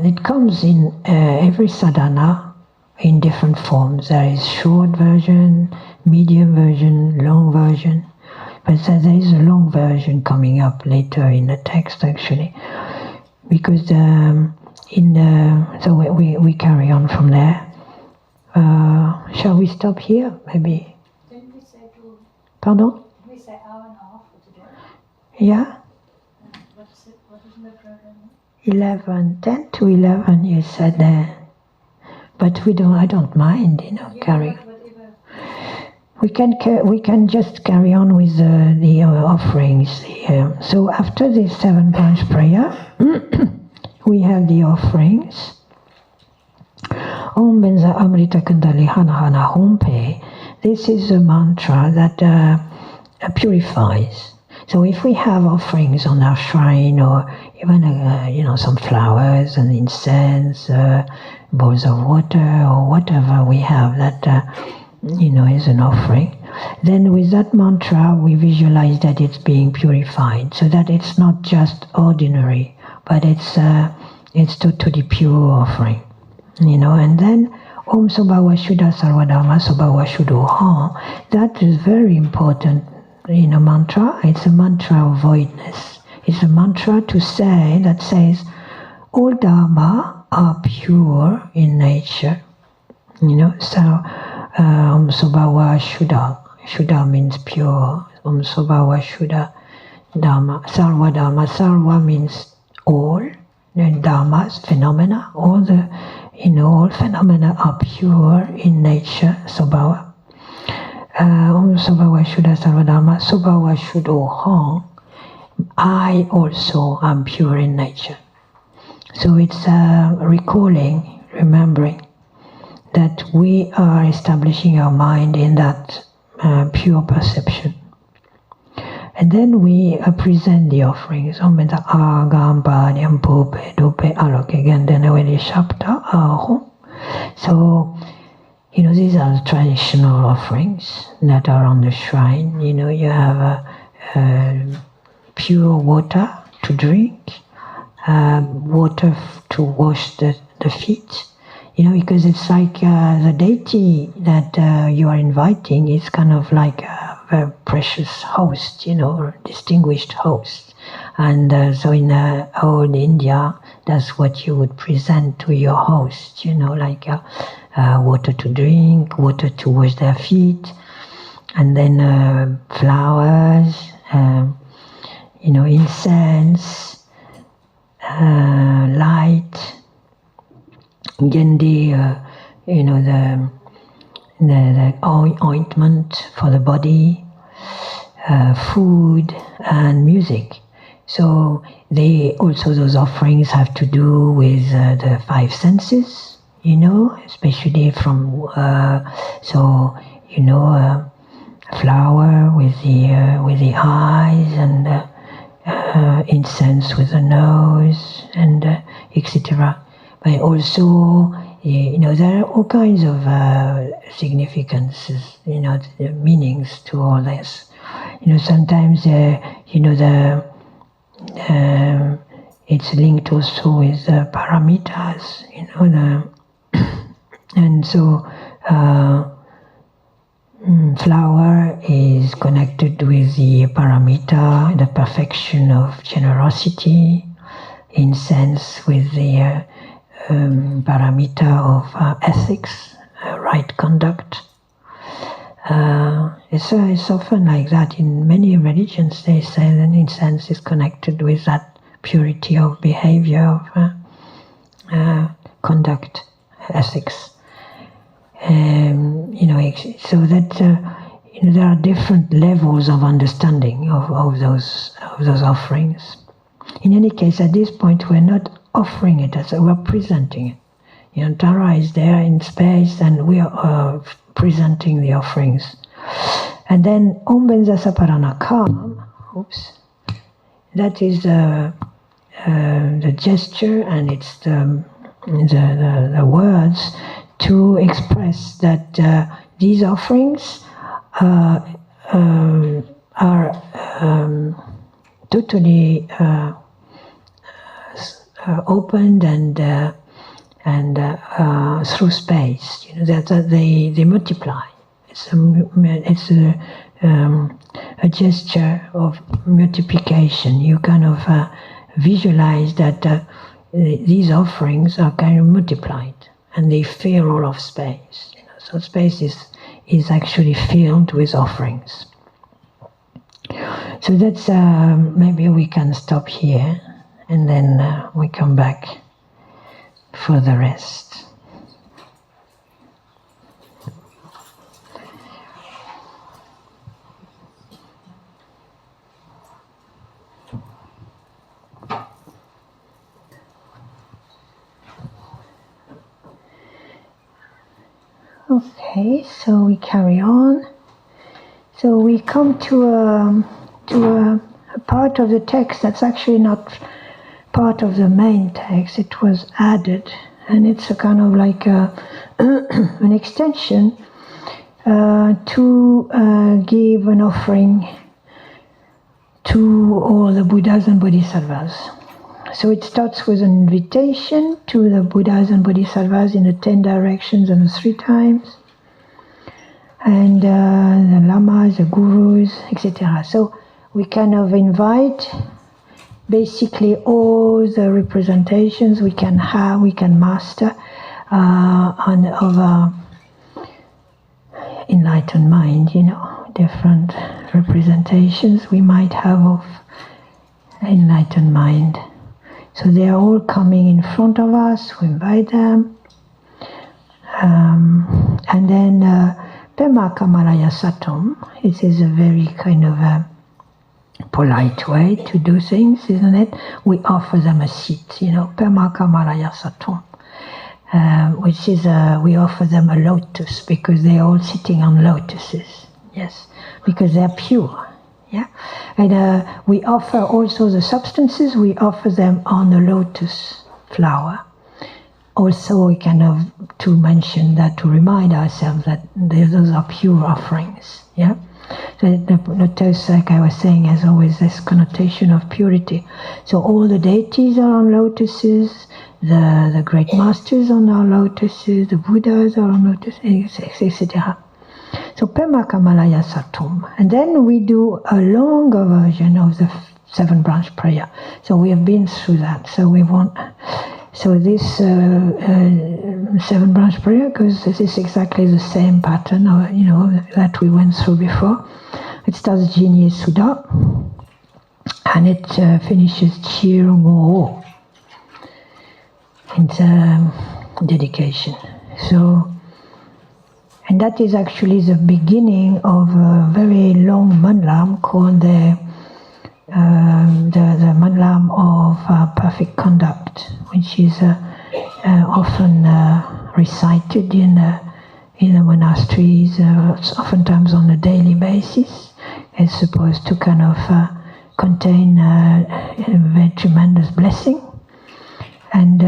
[SPEAKER 1] it comes in every sadhana in different forms. There is short version, medium version, long version, but there is a long version coming up later in the text actually, because. So we carry on from there. Shall we stop here, maybe?
[SPEAKER 2] Didn't we say to...
[SPEAKER 1] Pardon?
[SPEAKER 2] Did we say hour and a half for today?
[SPEAKER 1] Yeah.
[SPEAKER 2] What is in the program?
[SPEAKER 1] 10 to 11, you said there. But I don't mind, carry. We can just carry on with the offerings. So after the 7-branch prayer, we have the offerings. Om Benza Amrita Kandali Hana Hana Hompe. This is a mantra that purifies. So if we have offerings on our shrine, or even some flowers and incense, bowls of water, or whatever we have that is an offering, then with that mantra we visualize that it's being purified, so that it's not just ordinary, but it's totally pure offering, and then Om Sobhawa Shuddha Sarvadharma Sobhawa Shuddho. That is very important mantra. It's a mantra of voidness. It's a mantra to say that says all dharma are pure in nature. So Om Sobhawa Shuddha. Shuddha means pure. Om Sobhawa Shuddha Dharma. Sarva Dharma. Sarva means all. Dharmas, phenomena. All all phenomena are pure in nature. Sobhawa. Om Sobawa Shuddha Sarvadharma, Sobawa Shuddho Hong, I also am pure in nature. So it's recalling, remembering that we are establishing our mind in that pure perception. And then we present the offerings. Omeda agam padyam pope dope alok. Again, then when the chapter aho. So, these are the traditional offerings that are on the shrine. You have pure water to drink, water to wash the feet. Because it's like the deity that you are inviting is kind of like a very precious host, or distinguished host. And so in old India, that's what you would present to your host, like water to drink, water to wash their feet, and then flowers, incense, light, Gandhi, the ointment for the body, food, and music. So those offerings have to do with the five senses, especially from flower with the eyes, and incense with the nose, and etc. But also, there are all kinds of significances, meanings to all this. Sometimes, it's linked also with paramitas, and so flower is connected with the paramita, the perfection of generosity, incense with the paramita of ethics, right conduct. It's often like that in many religions. They say that incense is connected with that purity of behavior, of conduct, ethics. So that there are different levels of understanding of those offerings. In any case, at this point, we're not offering it as we're presenting it. Tara is there in space, and we are presenting the offerings. And then Om Benza Saparanakam, that is the gesture, and it's the words to express that these offerings are totally opened and through space. That they multiply. It's a gesture of multiplication. You kind of visualize that these offerings are kind of multiplied, and they fill all of space. So space is actually filled with offerings. So that's maybe we can stop here, and then we come back for the rest. Okay, so we carry on. So we come to a part of the text that's actually not part of the main text. It was added, and it's a kind of like an extension to give an offering to all the Buddhas and Bodhisattvas. So it starts with an invitation to the Buddhas and Bodhisattvas in the 10 directions and the 3 times, and the Lamas, the Gurus, etc. So we kind of invite basically all the representations we can have, we can master of enlightened mind, different representations we might have of enlightened mind. So they are all coming in front of us, we invite them. And then Pema Kamalaya Satum, it is a very kind of a polite way to do things, isn't it? We offer them a seat, Pema Kamalaya Satum. Which is we offer them a lotus because they're all sitting on lotuses, yes, because they're pure, yeah. And we offer also the substances. We offer them on a lotus flower. Also, we kind of to mention that to remind ourselves that those are pure offerings, yeah. So the lotus, like I was saying, has always this connotation of purity. So all the deities are on lotuses. The great masters on our lotuses, the Buddhas are on lotuses, etc. So Pema Kamalaya Satum. And then we do a longer version of the 7-branch prayer. So we have been through that. So we want, so this 7-branch prayer, because this is exactly the same pattern, that we went through before. It starts Jinye Sudha, and it finishes Chir Mo. It's dedication. So, and that is actually the beginning of a very long mandlam called the mandlam of perfect conduct, which is often recited in the monasteries, oftentimes on a daily basis. It's supposed to kind of contain a very tremendous blessing. And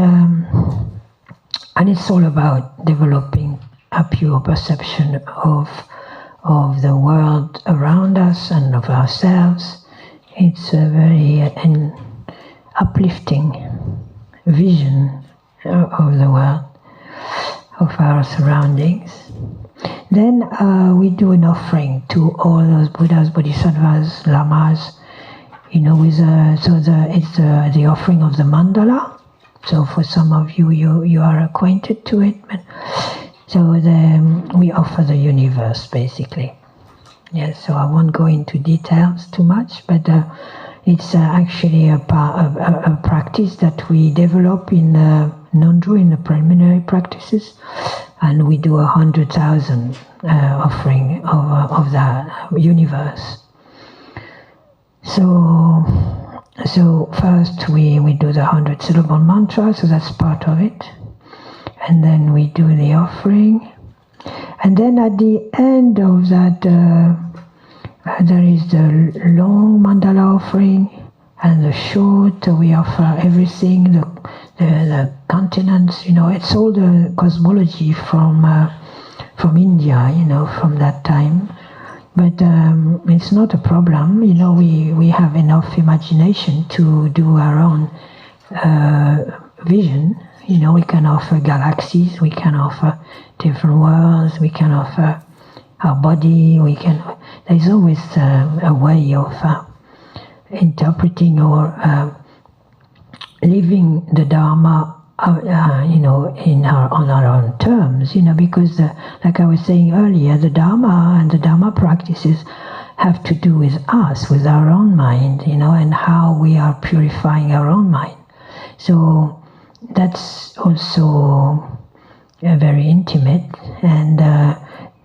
[SPEAKER 1] it's all about developing a pure perception of the world around us and of ourselves. It's a very uplifting vision of the world, of our surroundings. Then we do an offering to all those Buddhas, Bodhisattvas, Lamas, with it's the offering of the mandala. So for some of you, you are acquainted to it. So we offer the universe, basically. Yes, so I won't go into details too much, but it's actually a practice that we develop in Nondro, in the preliminary practices, and we do 100,000 offering of the universe. So first we do the 100-syllable mantra, so that's part of it. And then we do the offering. And then at the end of that, there is the long mandala offering and the short. We offer everything, the continents, it's all the cosmology from India, from that time. But it's not a problem, we have enough imagination to do our own vision. We can offer galaxies, we can offer different worlds, we can offer our body, there's always a way of interpreting or living the Dharma on our own terms, because like I was saying earlier, the Dharma and the Dharma practices have to do with us, with our own mind, and how we are purifying our own mind. So that's also very intimate, and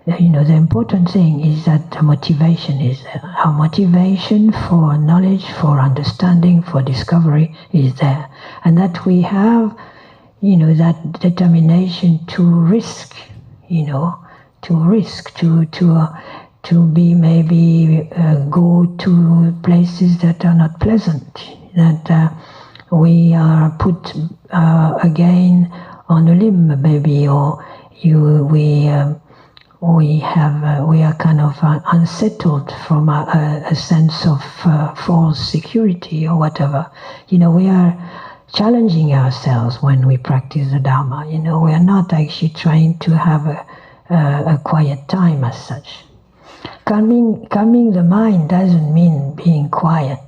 [SPEAKER 1] the important thing is that the motivation is there. Our motivation for knowledge, for understanding, for discovery is there, and that we have that determination to risk, to be maybe go to places that are not pleasant, that we are put again on a limb, maybe, or we are kind of unsettled from a sense of false security or whatever. We are challenging ourselves when we practice the Dharma. We are not actually trying to have a quiet time as such. Calming the mind doesn't mean being quiet.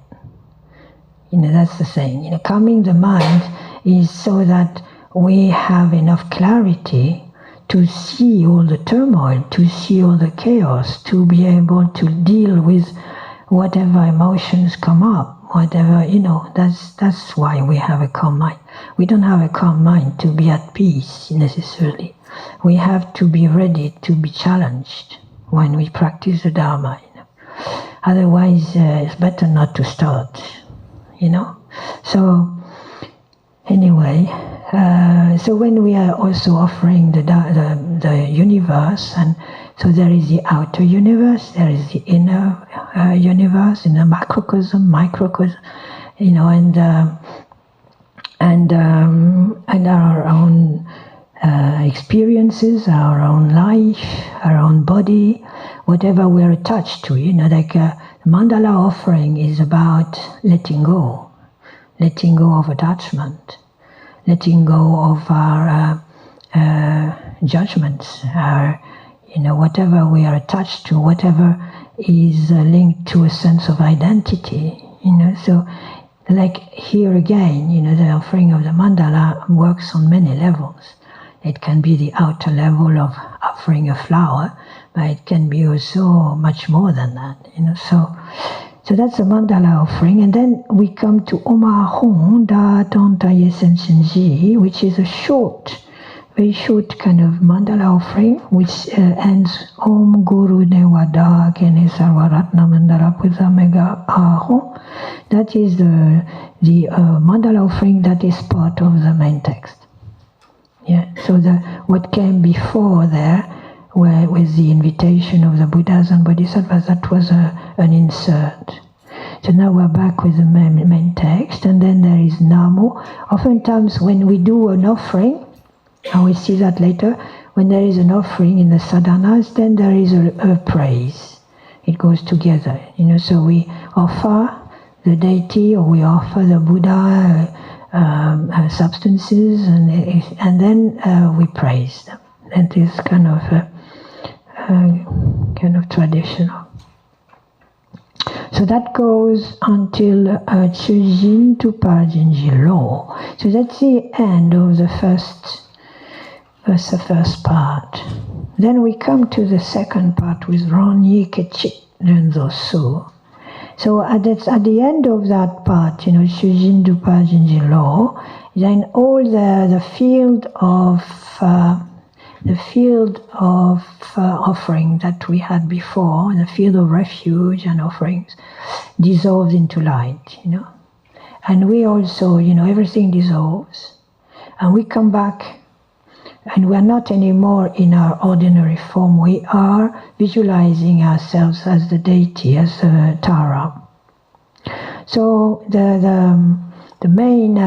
[SPEAKER 1] That's the saying. Calming the mind is so that we have enough clarity to see all the turmoil, to see all the chaos, to be able to deal with whatever emotions come up. Whatever, that's why we have a calm mind. We don't have a calm mind to be at peace necessarily. We have to be ready to be challenged. when we practice the Dharma. Otherwise, it's better not to start. So anyway, so when we are also offering the universe, and so there is the outer universe, there is the inner universe, in the macrocosm, microcosm, and our own experiences, our own life, our own body, whatever we're attached to. Like the mandala offering is about letting go of attachment, letting go of our judgments, whatever we are attached to, whatever is linked to a sense of identity. So like here again, the offering of the mandala works on many levels. It can be the outer level of offering a flower, but it can be also much more than that. So that's the mandala offering, and then we come to Omahon Da Tontaye Sensenji, which is a very short kind of mandala offering, which ends Om Guru Devada Kene Sarvaratna Mandala Puza Mega Ahom. That is the mandala offering that is part of the main text. Yeah. So what came before there, with the invitation of the Buddhas and Bodhisattvas, that was an insert. So now we're back with the main text, and then there is Namo. Oftentimes when we do an offering, and we see that later, when there is an offering in the sadhanas, then there is a praise. It goes together. So we offer the deity, or we offer the Buddha substances, and then we praise them. That is kind of traditional. So that goes until Chujin to Parjinji Lo. So that's the end of the first part. Then we come to the second part with Ronyi Kechik Renzo Su. So at the end of that part, Shujin Dupa Jinji Lo, then all the field of offering that we had before, the field of refuge and offerings, dissolves into light, And we also, everything dissolves, and we come back. And we are not anymore in our ordinary form. We are visualizing ourselves as the deity, as Tara. So the main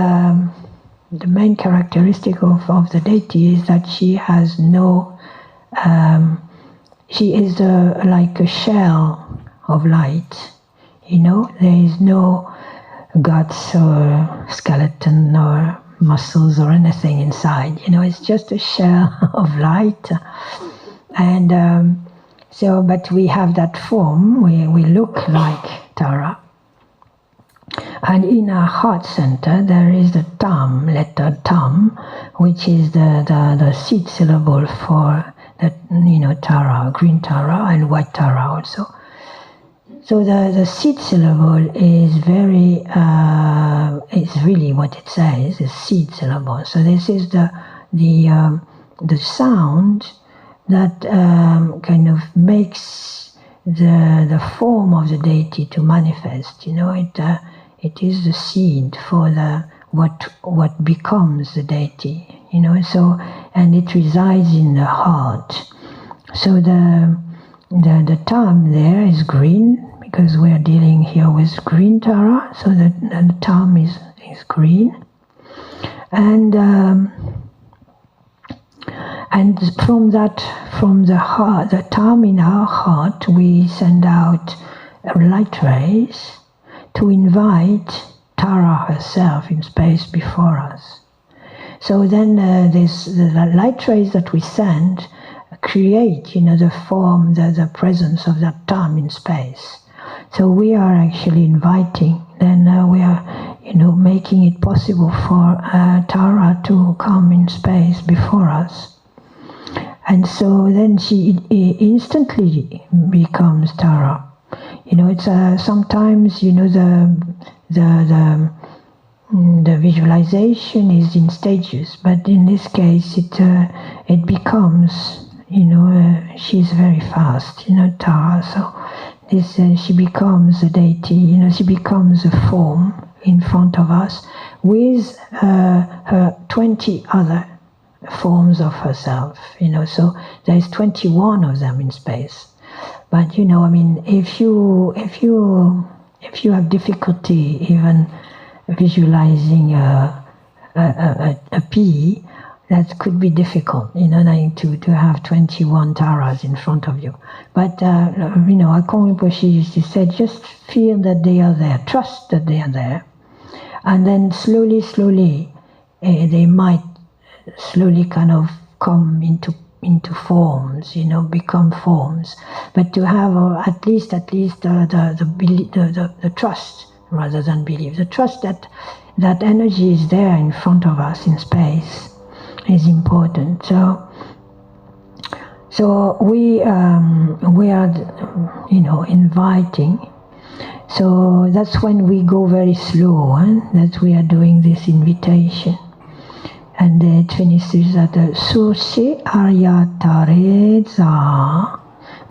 [SPEAKER 1] characteristic of the deity is that she has no. She is like a shell of light. There is no guts or skeleton or muscles or anything inside. It's just a shell of light, and but we have that form. We look like Tara, and in our heart center there is the Tam, letter Tam, which is the seed syllable for the Tara, green Tara and white Tara also. So the seed syllable is it's really what it says, is seed syllable. So this is the sound that kind of makes the form of the deity to manifest. It is the seed for what becomes the deity. So, and it resides in the heart. So the Tam there is green, because we are dealing here with green Tara, so the Tam is green, and from the heart, the Tam in our heart, we send out light rays to invite Tara herself in space before us. So then the light rays that we send create, the form, the presence of that Tam in space. So we are actually inviting, then we are, making it possible for Tara to come in space before us. And so then she instantly becomes Tara. It's sometimes, the visualization is in stages, but in this case it becomes, she's very fast, Tara. So this she becomes a deity, she becomes a form in front of us with her 20 other forms of herself, so there's 21 of them in space. But if you have difficulty even visualizing a pea, that could be difficult, like to have 21 taras in front of you. But Akong Rinpoche used to say, just feel that they are there, trust that they are there, and then slowly, they might slowly kind of come into forms, become forms. But to have at least the trust rather than belief, the trust that energy is there in front of us in space is important. So we are inviting. So that's when we go very slow, that we are doing this invitation. And it finishes at the Sursi Aryatare Za.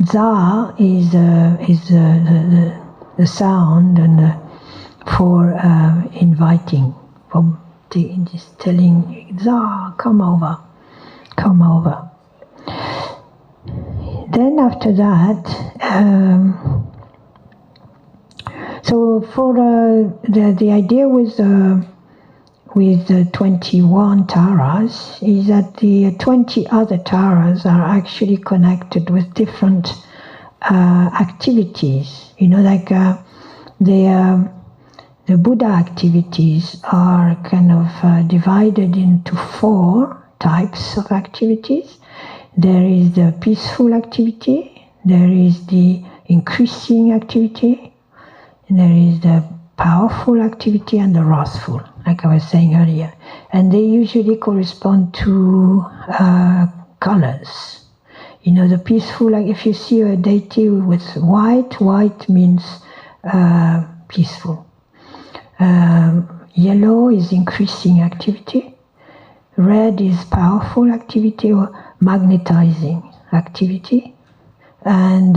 [SPEAKER 1] Za is the sound and for inviting, for just telling Za, come over. Then after that, so for the idea with the 21 taras is that the 20 other taras are actually connected with different activities. Like the Buddha activities are kind of divided into 4 types of activities. There is the peaceful activity, there is the increasing activity, and there is the powerful activity and the wrathful, like I was saying earlier. And they usually correspond to colors. The peaceful, like if you see a deity with white means peaceful. Yellow is increasing activity. Red is powerful activity or magnetizing activity. And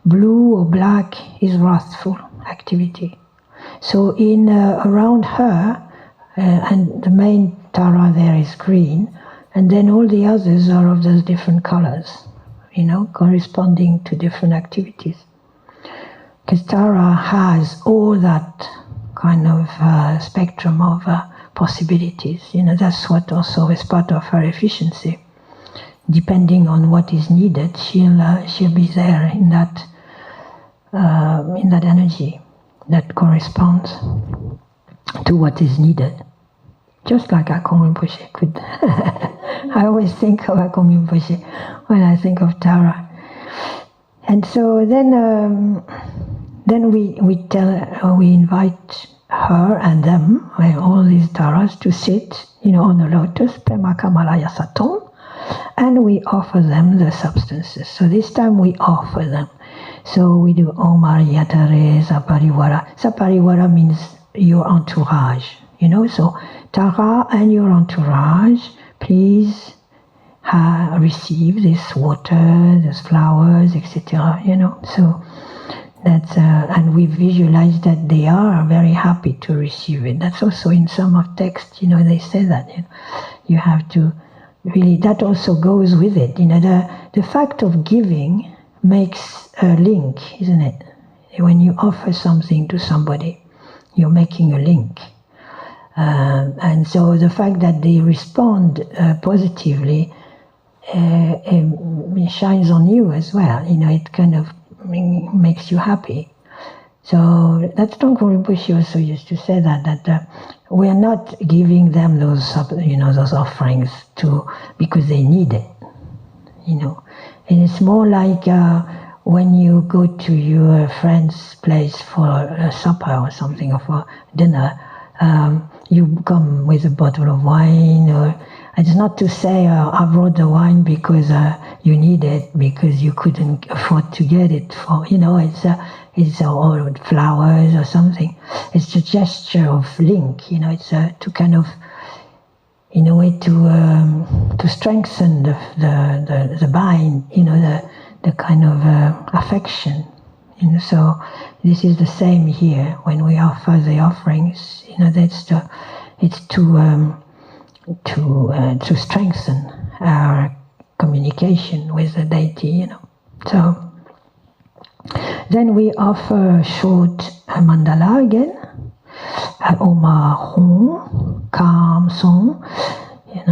[SPEAKER 1] blue or black is wrathful activity. So in around her, and the main Tara there is green, and then all the others are of those different colors, corresponding to different activities. Because Tara has all that kind of spectrum of possibilities. That's what also is part of her efficiency. Depending on what is needed, she'll be there in that energy that corresponds to what is needed. Just like Akong Rinpoche could. I always think of Akong Rinpoche when I think of Tara. And so then we invite her and them, all these Taras, to sit, on the lotus, Pemakamalaya Saton, and we offer them the substances. So this time we offer them. So we do Om Aryatare Sapariwara. Sapariwara means your entourage, So Tara and your entourage, please receive this water, these flowers, etc. So that's and we visualize that they are very happy to receive it. That's also in some of text, they say that you have to really. That also goes with it. The fact of giving makes a link, isn't it? When you offer something to somebody, you're making a link. And so the fact that they respond positively shines on you as well. It kind of makes you happy. So that's Trungpa Rinpoche also used to say that we are not giving them those offerings because they need it. And it's more like when you go to your friend's place for a supper or something, or for dinner, you come with a bottle of wine, or it's not to say I brought the wine because you need it because you couldn't afford to get it for, it's or flowers or something. It's a gesture of link, it's to kind of in a way to strengthen the bind, the kind of affection. So this is the same here when we offer the offerings. It's to strengthen our communication with the deity. So then we offer a short mandala again, Om Ahum, calm song.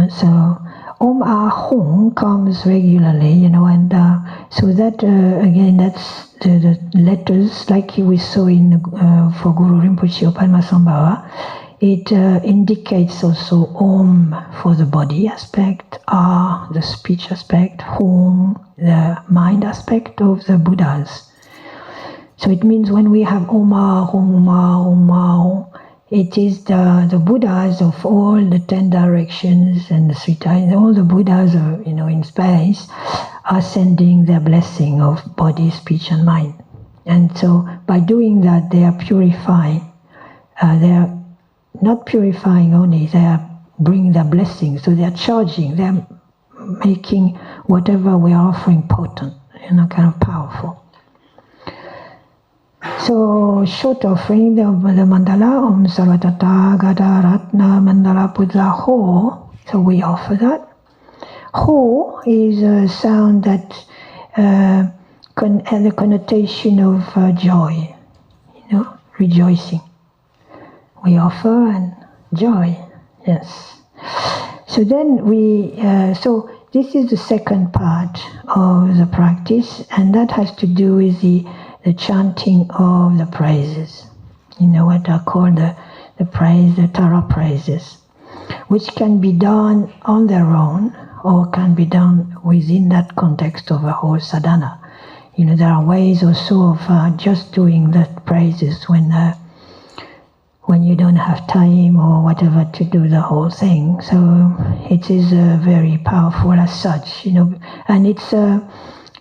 [SPEAKER 1] So Om Ahum comes regularly, and so that again, that's the letters like we saw in for Guru Rinpoche Padmasambhava. It indicates also Om for the body aspect, Ah the speech aspect, Hum the mind aspect of the Buddhas. So it means when we have Om Ahum, Om Ahum, Om Ahum, it is the Buddhas of all the 10 directions and the three times, all the Buddhas are, in space, are sending their blessing of body, speech, and mind. And so by doing that, they are purifying. They are not purifying only, they are bringing their blessing. So they are charging, they are making whatever we are offering potent, kind of powerful. So short offering, the mandala, Om Sarvatata Gada Ratna Mandala Buddha Ho. So we offer that. Ho is a sound that has the connotation of joy, rejoicing. We offer and joy, yes. So then so this is the second part of the practice, and that has to do with the chanting of the praises. What are called the praise, the Tara praises, which can be done on their own or can be done within that context of a whole sadhana. There are ways also of just doing the praises when you don't have time or whatever to do the whole thing. So it is very powerful as such, and it's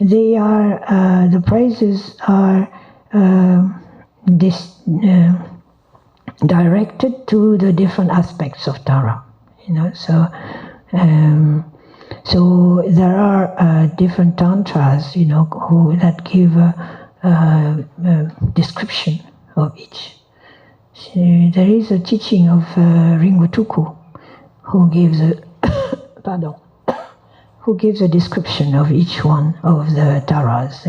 [SPEAKER 1] the praises are directed to the different aspects of Tara, so there are different tantras, that give a description of each. So there is a teaching of Ringotuku who gives a description of each one of the Taras,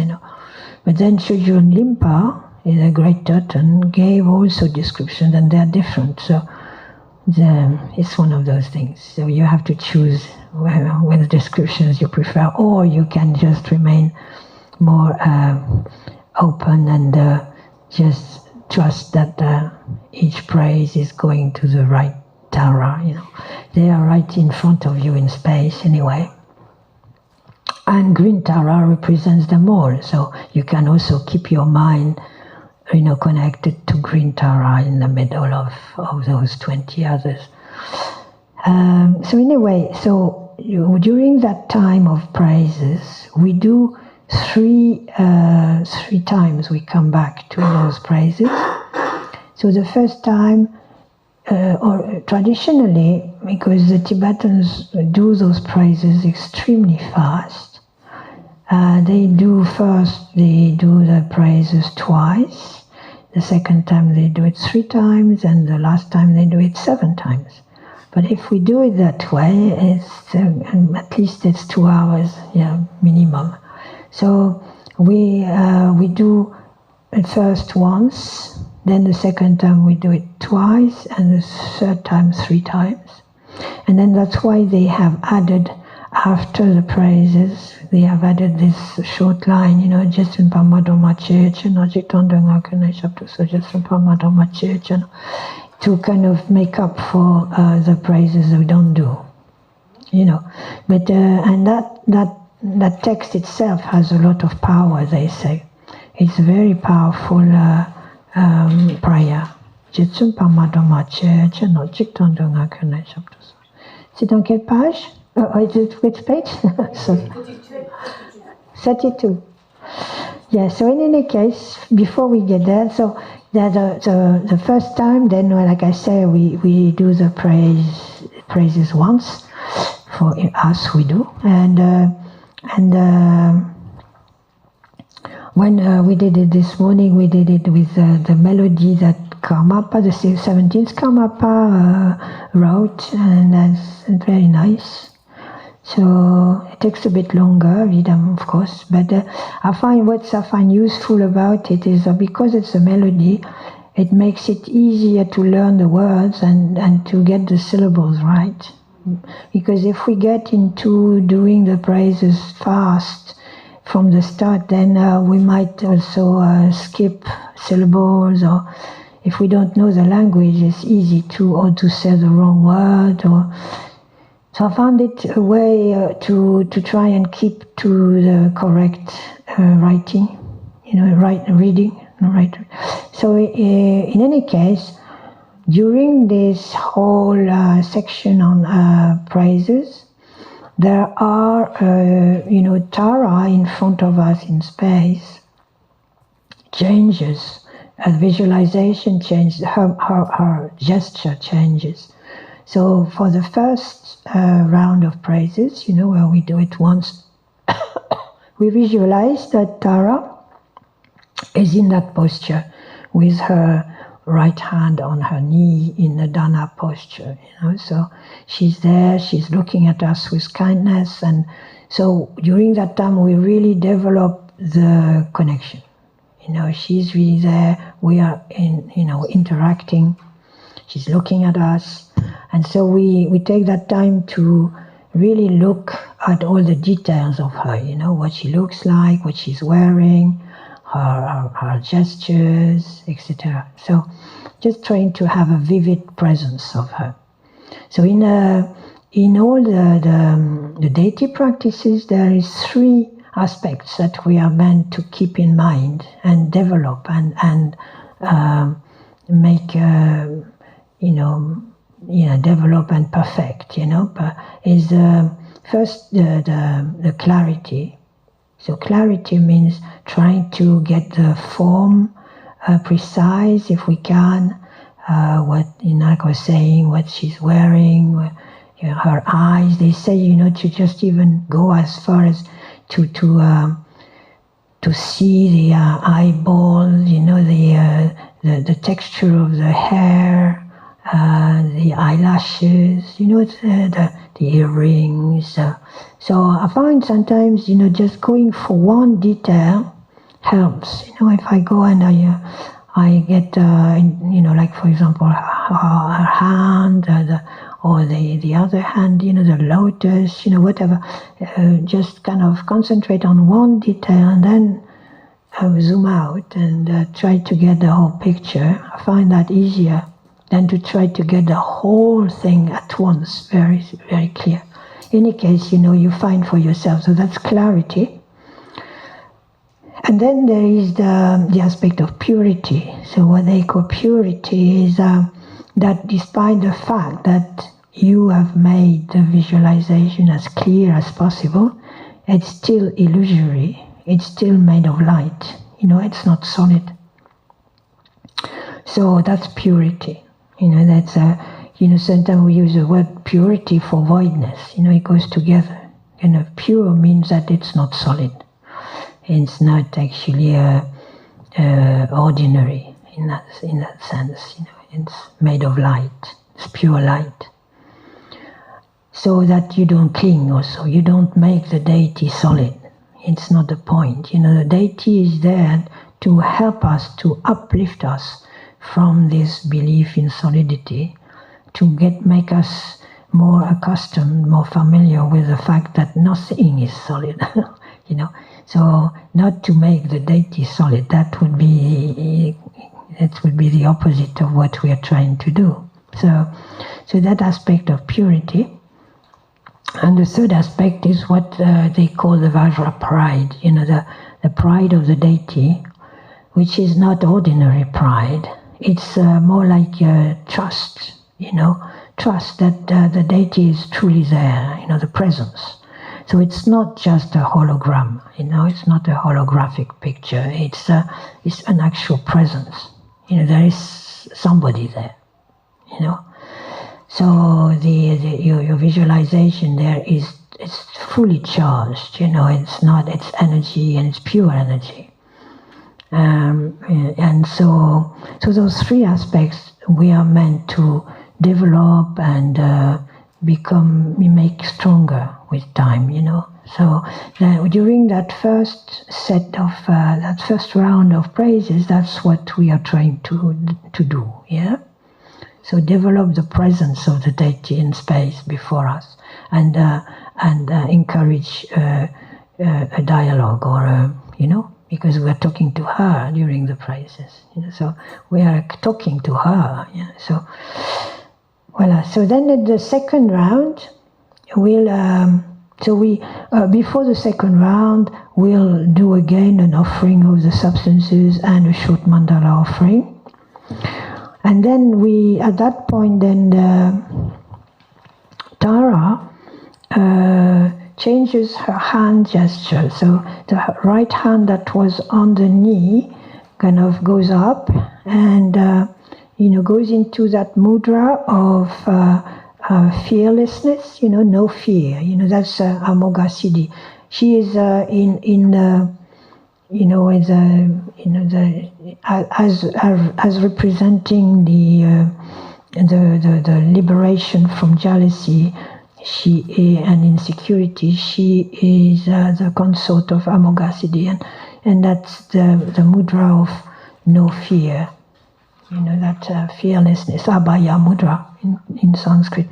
[SPEAKER 1] But then Chögyön Limpa, a great Tibetan, gave also descriptions, and they are different. So it's one of those things. So you have to choose which descriptions you prefer, or you can just remain more open and just trust that each praise is going to the right Tara. They are right in front of you in space anyway. And green Tara represents them all, so you can also keep your mind, connected to green Tara in the middle of those 20 others. So anyway, during that time of praises, we do three times we come back to those praises. So the first time, or traditionally, because the Tibetans do those praises extremely fast, they do the praises twice. The second time they do it 3 times, and the last time they do it 7 times. But if we do it that way, it's at least it's 2 hours, minimum. So we do it first once, then the second time we do it twice, and the third time 3 times. And then that's why they have added, after the praises, they have added this short line, just in Pamadoma to kind of make up for the praises we don't do, But and that text itself has a lot of power. They say it's a very powerful prayer. C'est dans quelle page? Which page? 32. Yeah, so in any case, before we get there, so The first time, then like I say, we do the praises once for us. We do, and when we did it this morning, we did it with the melody that Karmapa, the 17th Karmapa wrote, and that's very nice. So it takes a bit longer, of course, but I find useful about it is that because it's a melody, it makes it easier to learn the words and to get the syllables right. Because if we get into doing the praises fast from the start, then we might also skip syllables, or if we don't know the language, it's easy to say the wrong word. So I found it a way to try and keep to the correct writing, reading. Right. So in any case, during this whole section on praises, there are, Tara in front of us in space changes, visualization changes, her gesture changes. So for the first round of praises, where we do it once, we visualize that Tara is in that posture with her right hand on her knee in the Dana posture, So she's there, she's looking at us with kindness, and so during that time we really develop the connection. She's really there, we are interacting, she's looking at us, and so we take that time to really look at all the details of her, what she looks like, what she's wearing, her gestures, etc. So just trying to have a vivid presence of her. So in all the deity practices, there is 3 aspects that we are meant to keep in mind and develop and make, develop and perfect, But is first the clarity. So clarity means trying to get the form precise if we can. What, like I was saying, what she's wearing, her eyes. They say, to just even go as far as to see the eyeballs, the texture of the hair, the eyelashes, the earrings. So I find sometimes, just going for one detail helps. If I go and I get, like for example, her hand, or the other hand, the lotus, whatever, just kind of concentrate on one detail and then zoom out and try to get the whole picture. I find that easier than to try to get the whole thing at once, very, very clear. In any case, you find for yourself. So that's clarity. And then there is the aspect of purity. So what they call purity is that despite the fact that you have made the visualization as clear as possible, it's still illusory. It's still made of light. It's not solid. So that's purity. That's sometimes we use the word purity for voidness. It goes together. Pure means that it's not solid. It's not actually ordinary in that sense. It's made of light. It's pure light. So that you don't cling also. You don't make the deity solid. It's not the point. The deity is there to help us, to uplift us from this belief in solidity, to make us more accustomed, more familiar with the fact that nothing is solid. So not to make the deity solid, that would be the opposite of what we are trying to do. So that aspect of purity. And the third aspect is what they call the Vajra pride, the pride of the deity, which is not ordinary pride. It's more like trust, trust that the deity is truly there, the presence. So it's not just a hologram, it's not a holographic picture. It's an actual presence, there is somebody there, So your visualization there it's fully charged, it's energy and it's pure energy. And so those three aspects we are meant to develop and make stronger with time, So during that first that first round of praises, that's what we are trying to do, yeah. So develop the presence of the deity in space before us, and encourage a dialogue, or because we are talking to her during the praises. So we are talking to her. So voila. So then at the second round, before the second round, we'll do again an offering of the substances and a short mandala offering. And then at that point, Tara changes her hand gesture. So the right hand that was on the knee kind of goes up and, goes into that mudra of fearlessness, no fear. That's Amoghasiddhi. She is as representing the liberation from jealousy, and insecurity. She is the consort of Amoghasiddhi, and that's the mudra of no fear. That fearlessness, Abhaya mudra in Sanskrit.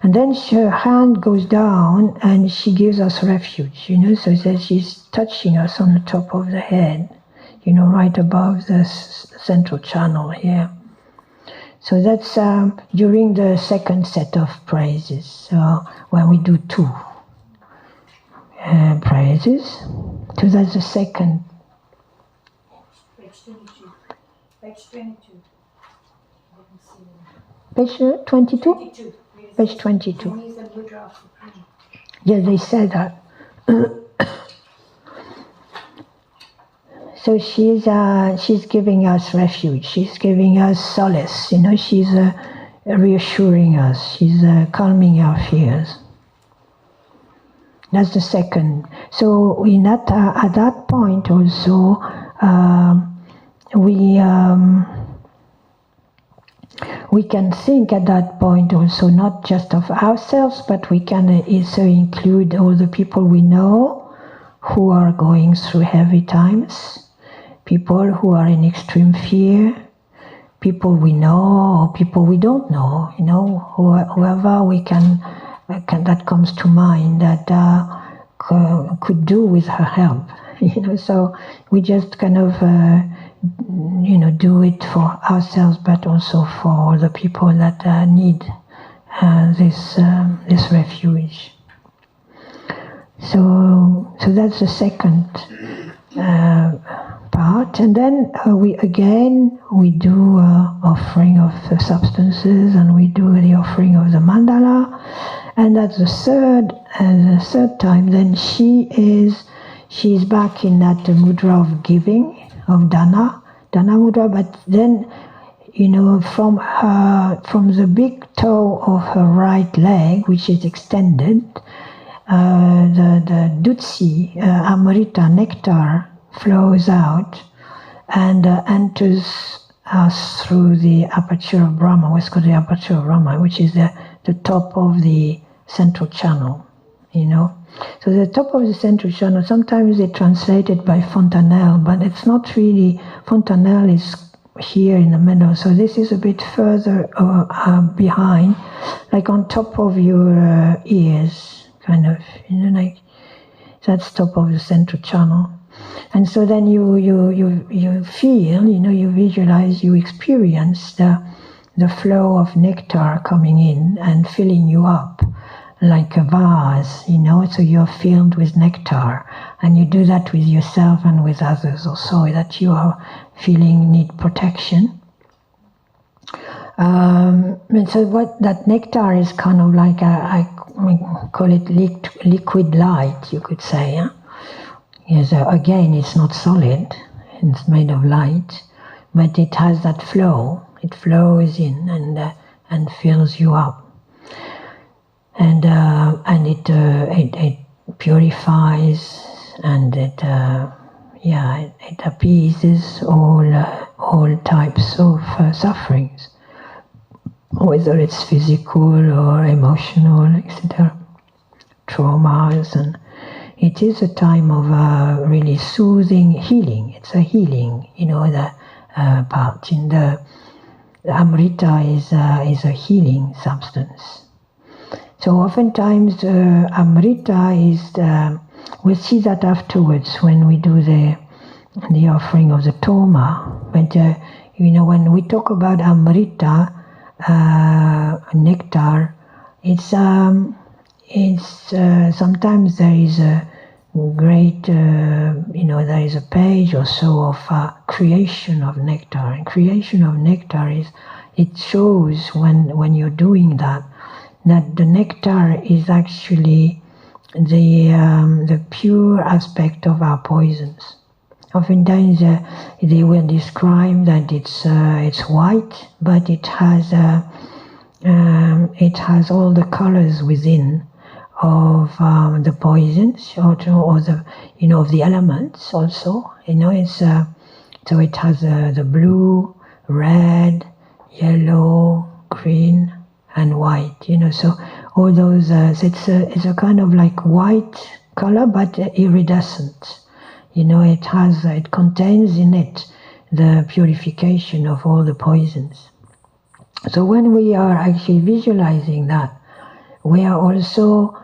[SPEAKER 1] And then her hand goes down and she gives us refuge, so that she's touching us on the top of the head, right above the central channel here. So that's during the second set of praises, when we do two praises. So that's the second.
[SPEAKER 2] Page 22. Page 22.
[SPEAKER 1] Page 22?
[SPEAKER 2] 22.
[SPEAKER 1] Page 22.
[SPEAKER 2] And he's the mudra of supreme.
[SPEAKER 1] Yeah, they said that. So she's giving us refuge. She's giving us solace. She's reassuring us. She's calming our fears. That's the second. So at that point also, we can think at that point also not just of ourselves, but we can also include all the people we know who are going through heavy times, people who are in extreme fear, people we know or people we don't know, whoever we can that comes to mind that could do with her help, So we just kind of do it for ourselves, but also for the people that need this refuge. So that's the second part, and then we do offering of the substances, and we do the offering of the mandala, and that's the third time. Then she's back in that mudra of giving, of dana mudra, but then from the big toe of her right leg, which is extended, the dutsi, amrita, nectar, flows out and enters us through the aperture of Brahma, what's called the aperture of Brahma, which is the top of the central channel, So the top of the central channel, sometimes they translate it by fontanelle, but it's not really. Fontanelle is here in the middle, so this is a bit further behind, like on top of your ears, kind of, like that's top of the central channel. And so then you feel, you visualize, you experience the flow of nectar coming in and filling you up like a vase, so you're filled with nectar, and you do that with yourself and with others also, that you are feeling need protection. And so what that nectar is kind of like I call it liquid light, you could say. Yeah? Yes, again, it's not solid, it's made of light, but it has that flow. It flows in and fills you up, and it purifies, and it appeases all types of sufferings, whether it's physical or emotional, etc., traumas. And it is a time of really soothing healing. It's a healing, the part in the Amrita is a healing substance. So oftentimes Amrita is, we'll see that afterwards when we do the offering of the Toma. But when we talk about Amrita, nectar, it's sometimes there is a great, there is a page or so of creation of nectar. And creation of nectar it shows when you're doing that the nectar is actually the pure aspect of our poisons. Oftentimes they will describe that it's white, but it has all the colors within of the poisons, or the of the elements also. It's so it has the blue, red, yellow, green, and white. So all those. It's a kind of like white color, but iridescent. It contains in it the purification of all the poisons. So when we are actually visualizing that, we are also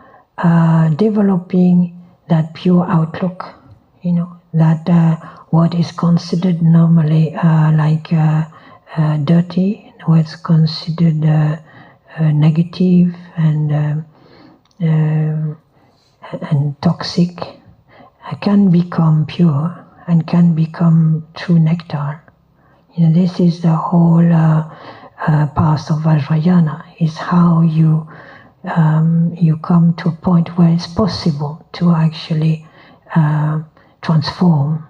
[SPEAKER 1] developing that pure outlook, that what is considered normally like dirty, what's considered negative and toxic, can become pure and can become true nectar. This is the whole path of Vajrayana, is how you come to a point where it's possible to actually transform,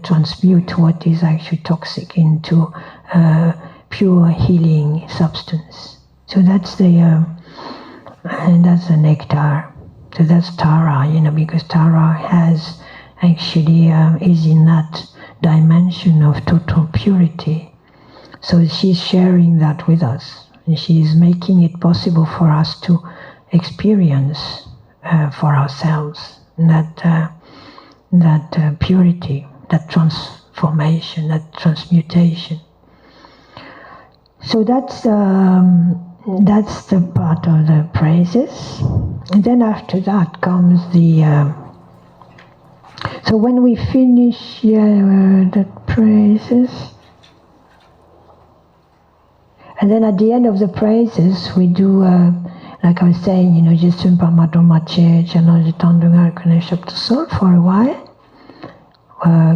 [SPEAKER 1] transmute what is actually toxic into pure healing substance. So that's the nectar. So that's Tara, because Tara has actually is in that dimension of total purity. So she's sharing that with us, and she is making it possible for us to experience for ourselves that purity, that transformation, that transmutation. So that's the part of the praises. And then after that comes the... so when we finish the praises, and then at the end of the praises, we do, like I was saying, just for a while,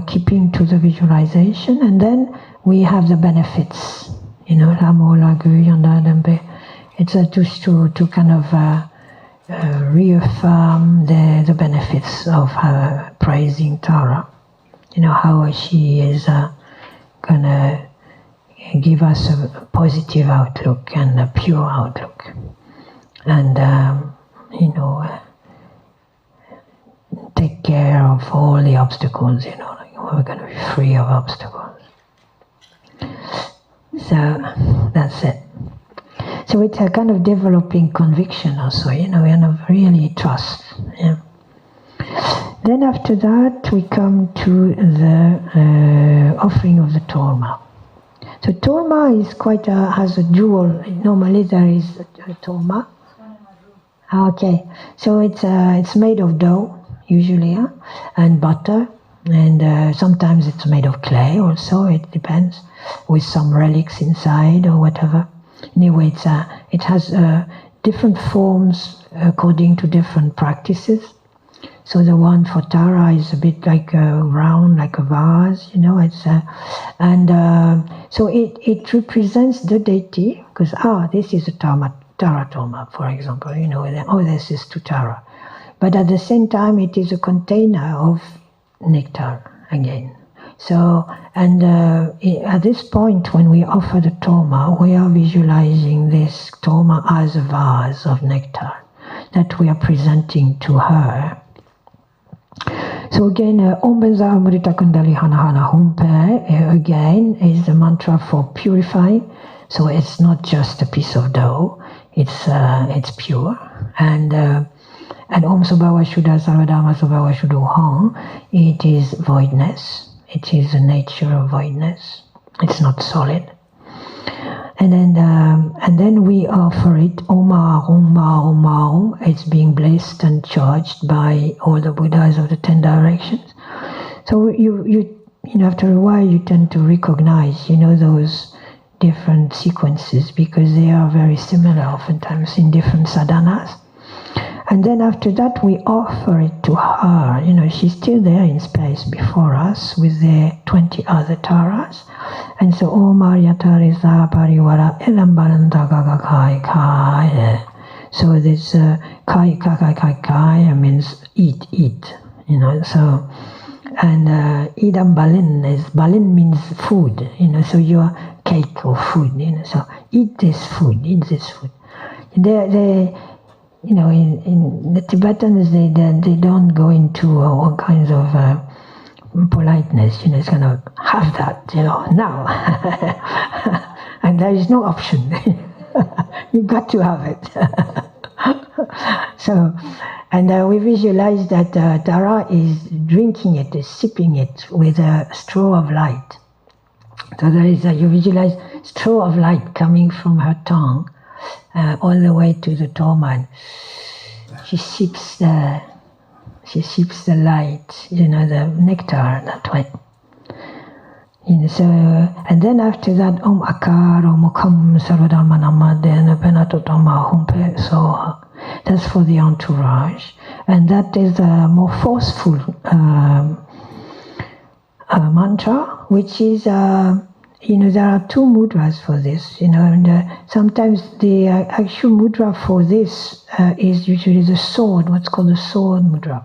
[SPEAKER 1] keeping to the visualization, and then we have the benefits. It's just to kind of reaffirm the benefits of praising Tara. How she is gonna give us a positive outlook and a pure outlook, and take care of all the obstacles. We're gonna be free of obstacles. So that's it. So it's a kind of developing conviction also, and of really trust. Yeah. Then after that, we come to the offering of the Torma. So Torma is has a dual. Normally there is a Torma. Okay, so it's made of dough usually, and butter, and sometimes it's made of clay also. It depends, with some relics inside or whatever. Anyway, it has different forms according to different practices. So the one for Tara is a bit like a round, like a vase, so it represents the deity, because this is a Tara Toma, for example, this is to Tara. But at the same time, it is a container of nectar again. So, and at this point, when we offer the toma, we are visualizing this toma as a vase of nectar that we are presenting to her. So again, Om Benza Amrita Kundali Hana Hana Humpe, again, is the mantra for purifying. So it's not just a piece of dough, it's pure. And Om Subhawa Shuddha Sarvadama Subhawa Shuddha, it is voidness. It is the nature of voidness. It's not solid. And then we offer it Om Om Om Om. It's being blessed and charged by all the Buddhas of the 10 directions. So you know, after a while you tend to recognize, those different sequences because they are very similar oftentimes in different sadhanas. And then after that, we offer it to her. She's still there in space before us with the 20 other taras. And so, Om Aryatariza Parivara Elambaranta Kai Kai. So this Kai Kai Kai Kai means eat. So, and Idam Balin means food, so your cake or food, so eat this food. They in the Tibetans, they don't go into all kinds of politeness. It's kind of have that, now, and there is no option. You got to have it. So, and we visualize that Tara is drinking it, is sipping it with a straw of light. So there is you visualize straw of light coming from her tongue. All the way to the toma. She sips the light, the nectar that way. So, and then after that, Om Akar, Om Kam Sarvadharma Namadena Benatotama Humpe. So that's for the entourage, and that is a more forceful mantra, which is. There are two mudras for this, and sometimes the actual mudra for this is usually the sword, what's called the sword mudra.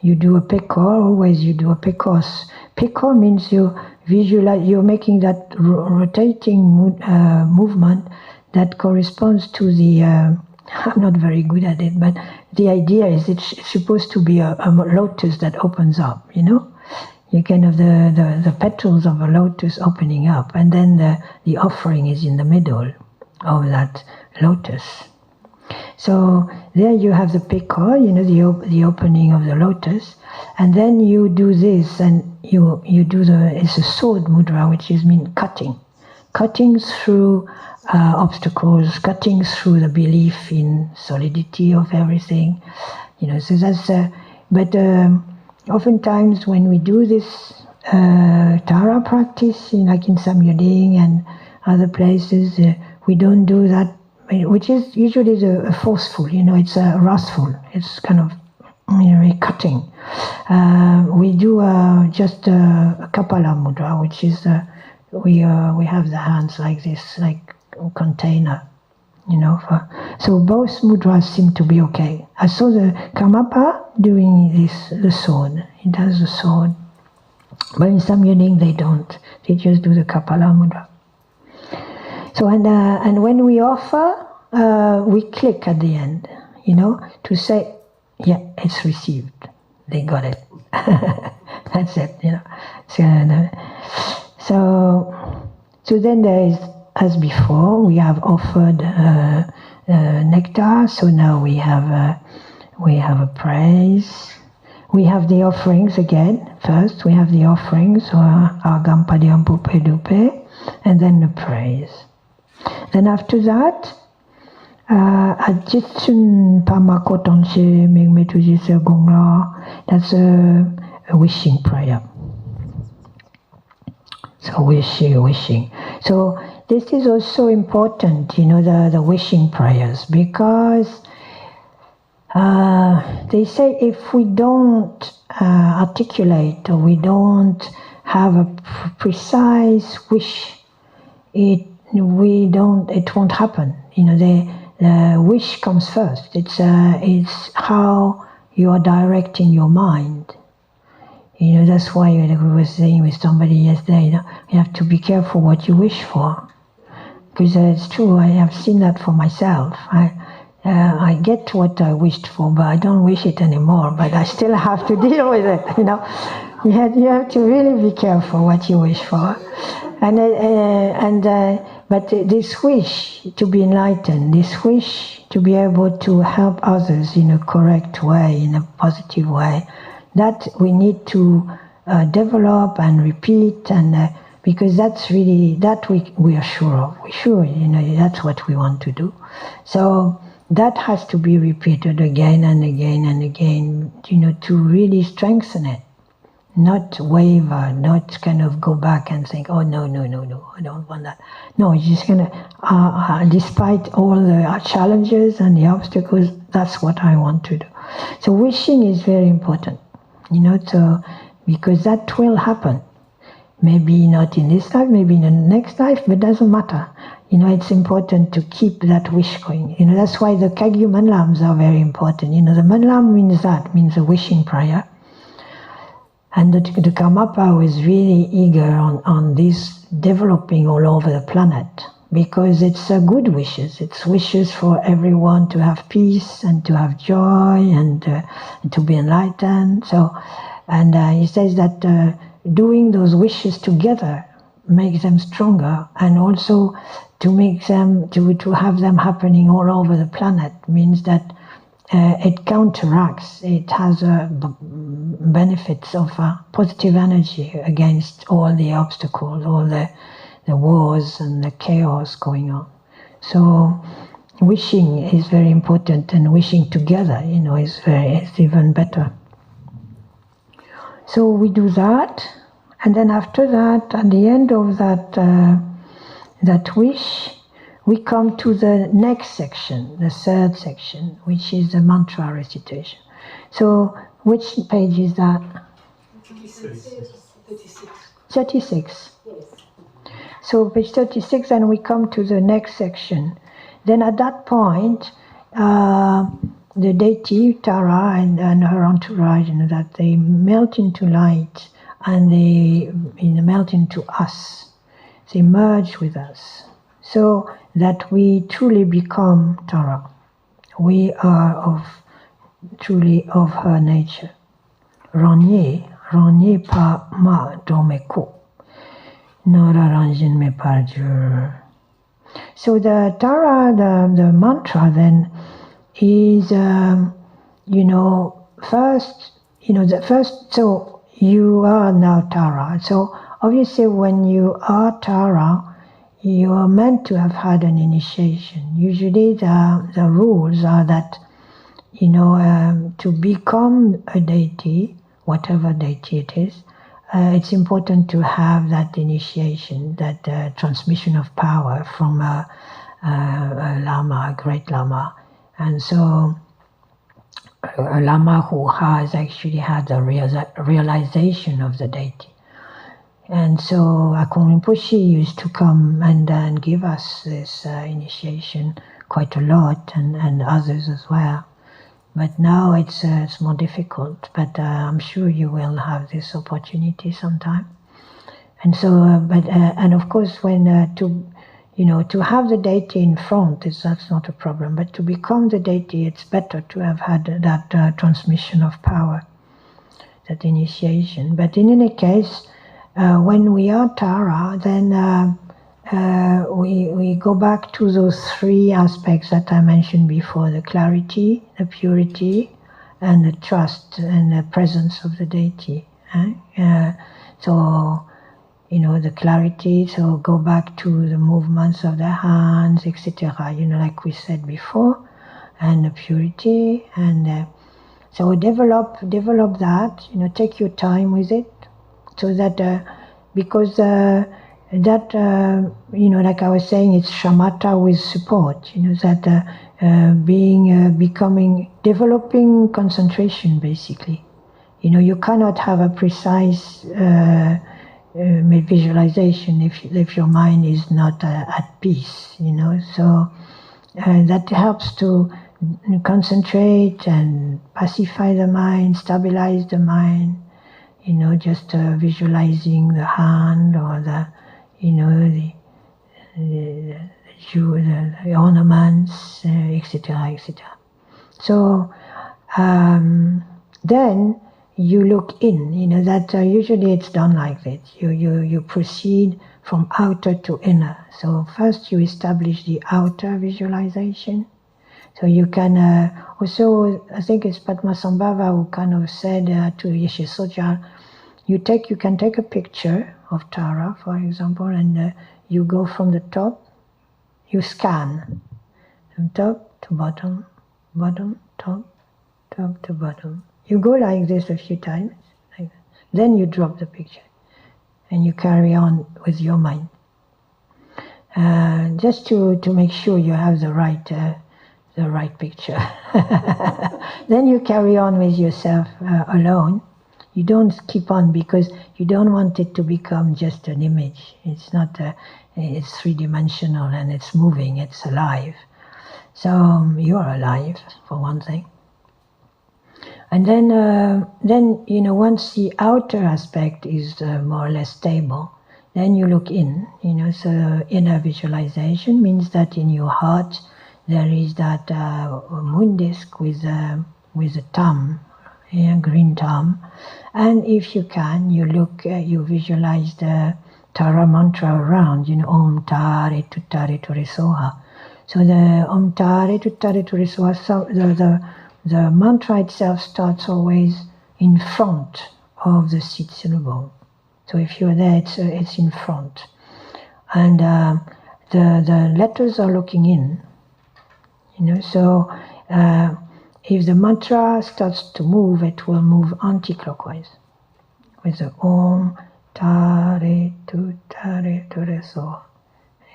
[SPEAKER 1] You do a pekor, always you do a pekos. Pekor means you visualize, you're making that rotating movement that corresponds to the, I'm not very good at it, but the idea is it's supposed to be a lotus that opens up, You kind of the petals of a lotus opening up, and then the offering is in the middle of that lotus. So there you have the pekor, the opening of the lotus, and then you do this, and you do it's a sword mudra, which is mean cutting through obstacles, cutting through the belief in solidity of everything, So that's but. Oftentimes, when we do this Tara practice, like in Samyuding and other places, we don't do that, which is usually forceful. It's wrathful. It's kind of cutting. We do just a Kapala mudra, which is we have the hands like this, like a container. So both mudras seem to be okay. I saw the Karmapa doing the sword. He does the sword. But in Samyuding they don't. They just do the Kapala mudra. So and when we offer, we click at the end, to say, yeah, it's received. They got it. That's it, So then there is, as before, we have offered nectar. So now we have a praise. We have the offerings again. First, we have the offerings, Agampadiam Pupe Dupe, and then the praise. Then after that, Ajitsun Pamakotonse Migmetujise Gongla, that's a wishing prayer. So wishing. So this is also important, the wishing prayers, because they say if we don't articulate or we don't have a precise wish, it won't happen. The wish comes first. It's how you are directing your mind. That's why we were saying with somebody yesterday, you have to be careful what you wish for. Because it's true, I have seen that for myself. I get what I wished for, but I don't wish it anymore. But I still have to deal with it. You have to really be careful what you wish for. But this wish to be enlightened, this wish to be able to help others in a correct way, in a positive way, that we need to develop and repeat, and because that's really that we are sure of. We're sure, that's what we want to do. So that has to be repeated again and again and again, to really strengthen it. Not waver, not kind of go back and think, oh, no, I don't want that. No, you're just going to, despite all the challenges and the obstacles, that's what I want to do. So wishing is very important, because that will happen. Maybe not in this life, maybe in the next life, but it doesn't matter. It's important to keep that wish going. That's why the Kagyu Manlams are very important. The Manlam means a wishing prayer. And the Karmapa was really eager on this developing all over the planet, because it's good wishes. It's wishes for everyone to have peace and to have joy and to be enlightened. And he says that doing those wishes together makes them stronger, and also to make them to have them happening all over the planet means that it counteracts. It has benefits of positive energy against all the obstacles, all the wars and the chaos going on. So wishing is very important, and wishing together, is even better. So we do that, and then after that, at the end of that wish, we come to the next section, the third section, which is the mantra recitation. So which page is that? 36. Yes. So page 36, and we come to the next section. Then at that point, the deity, Tara, and her entourage, that they melt into light, and they melt into us. They merge with us. So that we truly become Tara. We are truly of her nature. Ranye pa ma domeko. Nora ranjin me parjur. So the Tara, the mantra then is, first, so you are now Tara. So obviously when you are Tara, you are meant to have had an initiation. Usually the rules are that, to become a deity, whatever deity it is, it's important to have that initiation, that transmission of power from a Lama, a great Lama. And so a Lama who has actually had the realization of the deity. And so Akong Rinpoche used to come and give us this initiation quite a lot, and others as well. But now it's more difficult, but I'm sure you will have this opportunity sometime. And so, and of course, when to have the deity in front, that's not a problem. But to become the deity, it's better to have had that transmission of power, that initiation. But in any case, when we are Tara, then we go back to those three aspects that I mentioned before: the clarity, the purity, and the trust and the presence of the deity. So, the clarity, so go back to the movements of the hands, etc., like we said before, and the purity, and so develop that, take your time with it, so that, because that, like I was saying, it's shamatha with support, developing concentration, basically. You cannot have a precise visualization if your mind is not at peace, so that helps to concentrate and pacify the mind, stabilize the mind, just visualizing the hand or the ornaments, etc., etc. So then you look in. That usually it's done like that. You proceed from outer to inner. So first you establish the outer visualization. So you can also, I think it's Padmasambhava who kind of said to Yeshe Soja, you can take a picture of Tara, for example, and you go from the top, you scan from top to bottom, bottom, top to bottom. You go like this a few times, like that. Then you drop the picture, and you carry on with your mind, just to make sure you have the right picture. Then you carry on with yourself alone. You don't keep on because you don't want it to become just an image. It's not. It's three-dimensional and it's moving. It's alive. So you're alive for one thing. And then once the outer aspect is more or less stable, then you look in. So inner visualization means that in your heart there is that moon disk with a thumb, green thumb, and if you can, you visualize the Tara mantra around. Om Tare Tuttare Tore Soha. So the Om Tare Tuttare Tore Soha, the mantra itself starts always in front of the seed syllable. So if you're there, it's in front, and the letters are looking in. So if the mantra starts to move, it will move anti-clockwise with the Om Tare Tu Tare Tore So.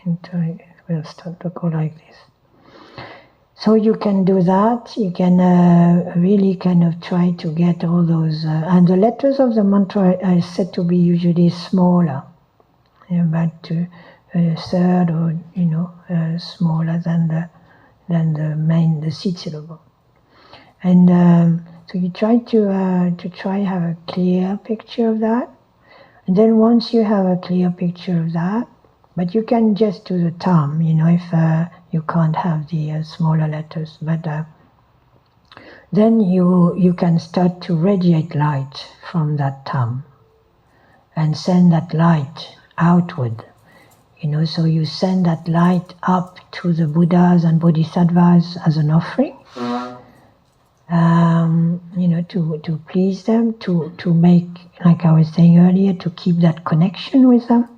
[SPEAKER 1] And it will start to go like this. So you can do that. You can really kind of try to get all those. And the letters of the mantra are said to be usually smaller, about a third or smaller than the seed syllable. And so you try to have a clear picture of that. And then once you have a clear picture of that, but you can just do the thumb, if you can't have the smaller letters. But then you can start to radiate light from that thumb and send that light outward. So you send that light up to the Buddhas and Bodhisattvas as an offering. To please them, to make, like I was saying earlier, to keep that connection with them.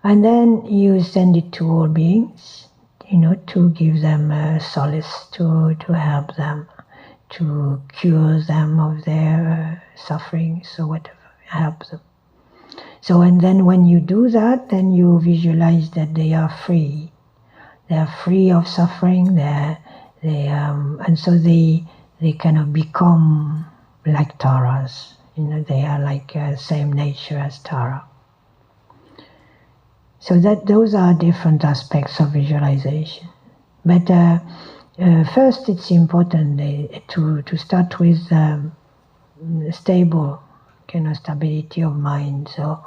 [SPEAKER 1] And then you send it to all beings, to give them solace, to help them, to cure them of their sufferings or whatever, help them. So, and then when you do that, then you visualize that they are free. They are free of suffering. And so they kind of become like Taras. They are like same nature as Tara. So those are different aspects of visualization. But first, it's important to start with stable kind of stability of mind. So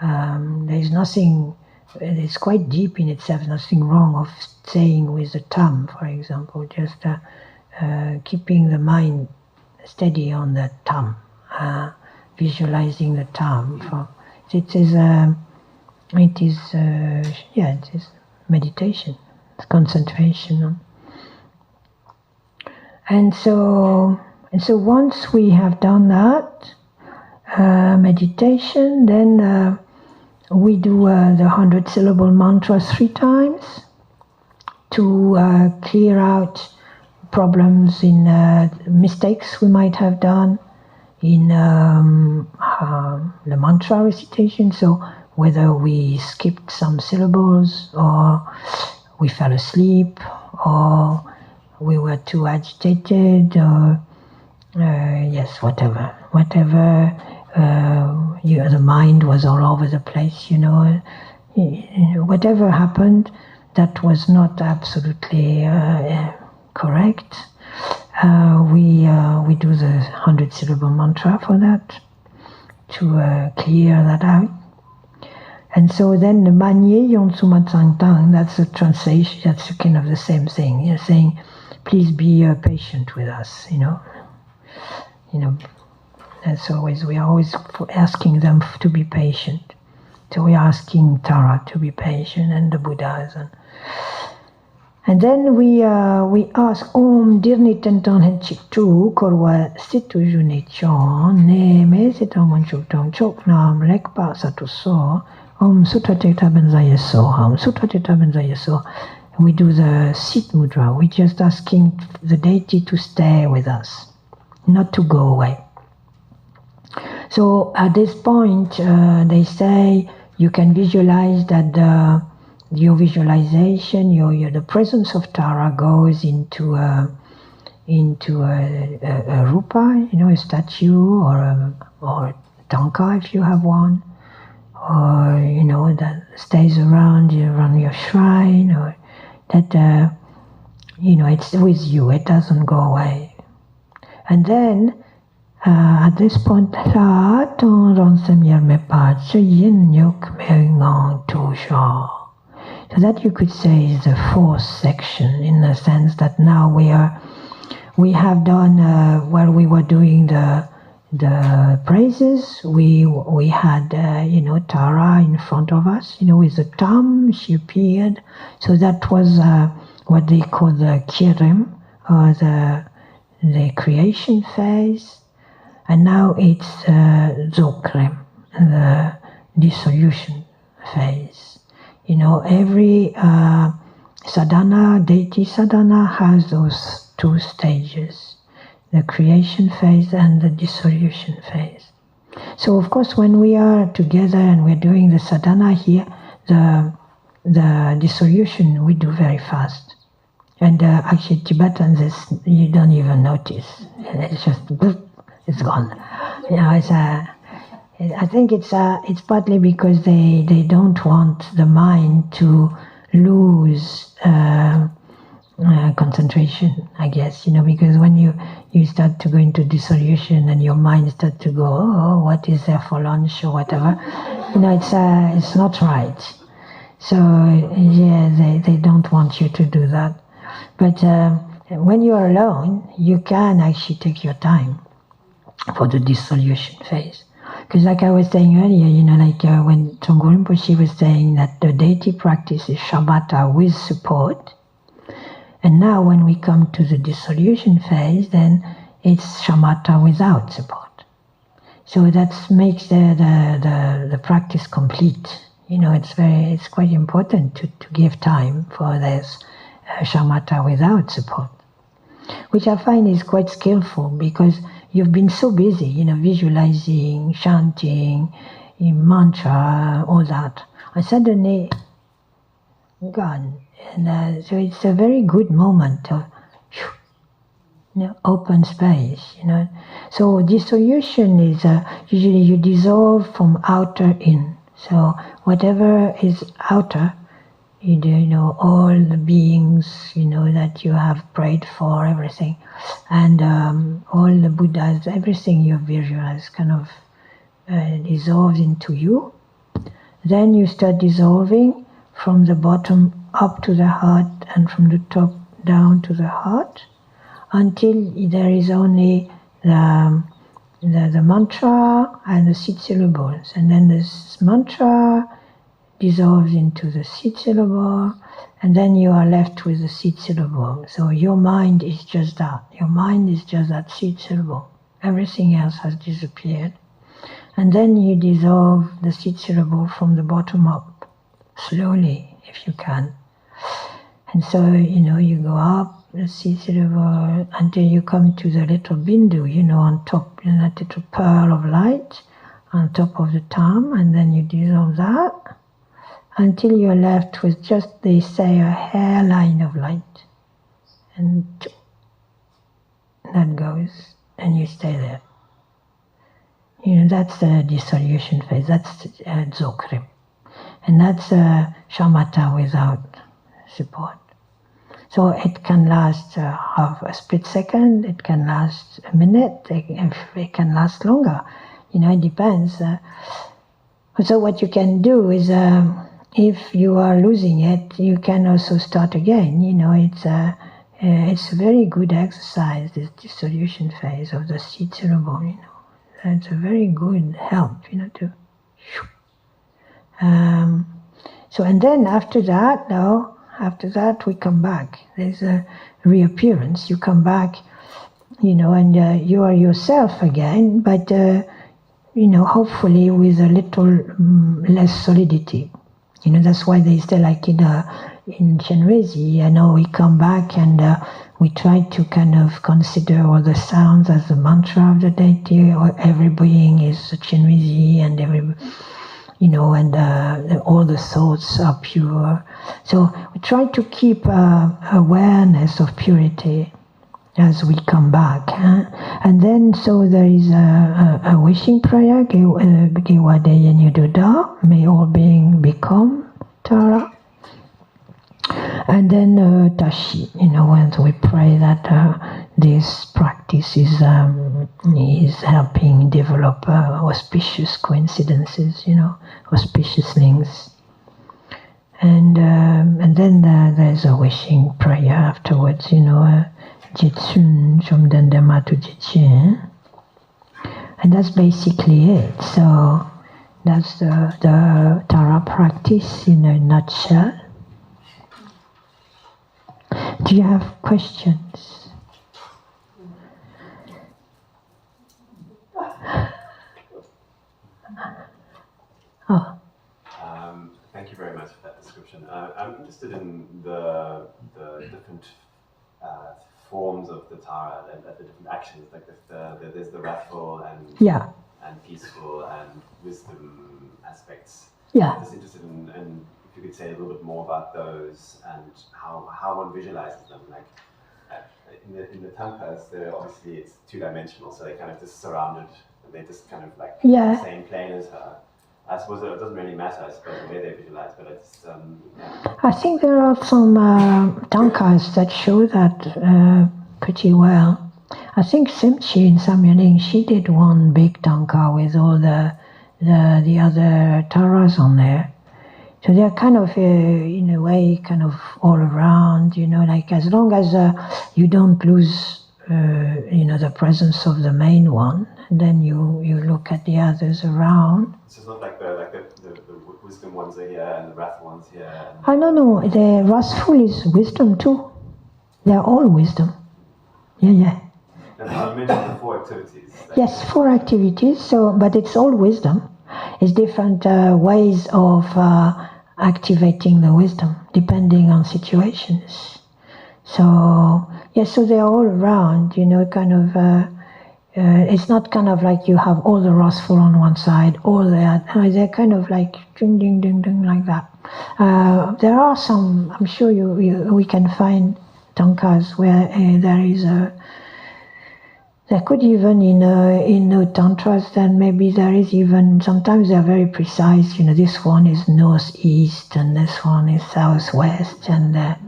[SPEAKER 1] there's nothing. It's quite deep in itself. Nothing wrong of saying with the thumb, for example. Just keeping the mind steady on the thumb, visualizing the thumb. It is meditation, it's concentration. And so once we have done that meditation, then we do the 100-syllable mantra 3 times to clear out problems in mistakes we might have done in the mantra recitation. So whether we skipped some syllables, or we fell asleep, or we were too agitated, or whatever. The mind was all over the place, whatever happened that was not absolutely correct. We do the 100-syllable mantra for that. clear that out. And so then the Manye Yon Suma Tsang Tang, that's a translation, that's kind of the same thing. You're saying, please be patient with us, you know. That's always, we are always asking them to be patient. So we are asking Tara to be patient and the Buddhas. And then we ask Om Dirni Tenton Henchik Tu Korwa Situ Juni Chon Ne Me Sitam Chuk Tong Chok Nam Lekpa Satu So Om Sutra Teta Benzaye So Om Sutra Teta Benzaye So. We do the sit mudra. We're just asking the deity to stay with us, not to go away. So at this point, they say you can visualize that your visualization, the presence of Tara goes into a rupa, a statue, or a tanka if you have one, or that stays around your shrine, or that it's with you. It doesn't go away. And then at this point, so that you could say is the fourth section, in the sense that now we have done while we were doing the praises, we had Tara in front of us, with the thumb. She appeared. So that was what they call the kirim, or the creation phase. And now it's Zokrem, the dissolution phase. Every sadhana, deity sadhana, has those two stages, the creation phase and the dissolution phase. So of course when we are together and we're doing the sadhana here, the dissolution we do very fast. And actually Tibetans, you don't even notice. It's just, it's gone. I think it's partly because they don't want the mind to lose concentration, I guess, because when you start to go into dissolution and your mind starts to go, oh, what is there for lunch or whatever, it's not right. So yeah, they don't want you to do that. But when you are alone, you can actually take your time for the dissolution phase. Because like I was saying earlier, when Tsongpo Rinpoche was saying that the deity practice is shamatha with support, and now when we come to the dissolution phase, then it's shamatha without support. So that makes the practice complete. It's quite important to give time for this shamatha without support, which I find is quite skillful, because you've been so busy, visualizing, chanting, mantra, all that, and suddenly gone. And so it's a very good moment of open space, So dissolution is usually you dissolve from outer in. So whatever is outer, all the beings, that you have prayed for, everything, and all the Buddhas, everything you visualize kind of dissolves into you. Then you start dissolving from the bottom up to the heart and from the top down to the heart, until there is only the mantra and the seed syllables. And then this mantra dissolves into the seed syllable, and then you are left with the seed syllable. So your mind is just that. Your mind is just that seed syllable. Everything else has disappeared. And then you dissolve the seed syllable from the bottom up, slowly, if you can. And so, you go up the seed syllable until you come to the little bindu, on top, that little pearl of light on top of the thumb, and then you dissolve that until you're left with just, they say, a hairline of light. And that goes, and you stay there. That's the dissolution phase. That's Dzogchen. And that's shamatha without support. So it can last half a split second, it can last a minute, it can last longer. It depends. So what you can do is, if you are losing it, you can also start again. It's a very good exercise, this dissolution phase of the seed cerebral. It's a very good help. To. So and then after that we come back. There's a reappearance. You come back, and you are yourself again, but. Hopefully with a little less solidity. That's why they say, like in Chenrezi, we come back and we try to kind of consider all the sounds as the mantra of the deity, or every being is Chenrezi, and all the thoughts are pure. So we try to keep awareness of purity as we come back. And then, so there is a wishing prayer, may all being become Tara. And then Tashi, when we pray that this practice is helping develop auspicious coincidences, auspicious links. And then there's a wishing prayer afterwards, Jitsun Chomdendamatu Jitsin. And that's basically it. So that's the Tara practice in a nutshell. Do you have questions? Oh.
[SPEAKER 3] Thank you very much for that description. I'm interested in the different forms of the Tara, the different actions. Like there's the wrathful and peaceful and wisdom aspects.
[SPEAKER 1] Yeah.
[SPEAKER 3] I'm just interested in if you could say a little bit more about those and how one visualizes them. Like in the tankas, obviously it's two-dimensional, so they kind of just surrounded, and they just kind of like the same plane as her. I suppose it doesn't really matter, I suppose, the way they visualize, but it's,
[SPEAKER 1] I think there are some tankas that show that pretty well. I think Simchi in Samyuling, she did one big tanka with all the other taras on there. So they're kind of, in a way, kind of all around, like as long as you don't lose, the presence of the main one, and then you look at the others around.
[SPEAKER 3] So it's not like the wisdom ones are here and the wrath ones here.
[SPEAKER 1] No. The wrathful is wisdom too. They're all wisdom. Yeah.
[SPEAKER 3] And you mentioned the 4 activities.
[SPEAKER 1] Yes, 4 activities. So, but it's all wisdom. It's different ways of activating the wisdom depending on situations. So so they're all around. Kind of. It's not kind of like you have all the wrathful on one side, all that. They're kind of like ding, ding, ding, ding, like that. There are some. I'm sure we can find tankas where there is a. There could even in tantras, then maybe there is even, sometimes they're very precise, this one is northeast and this one is southwest, and that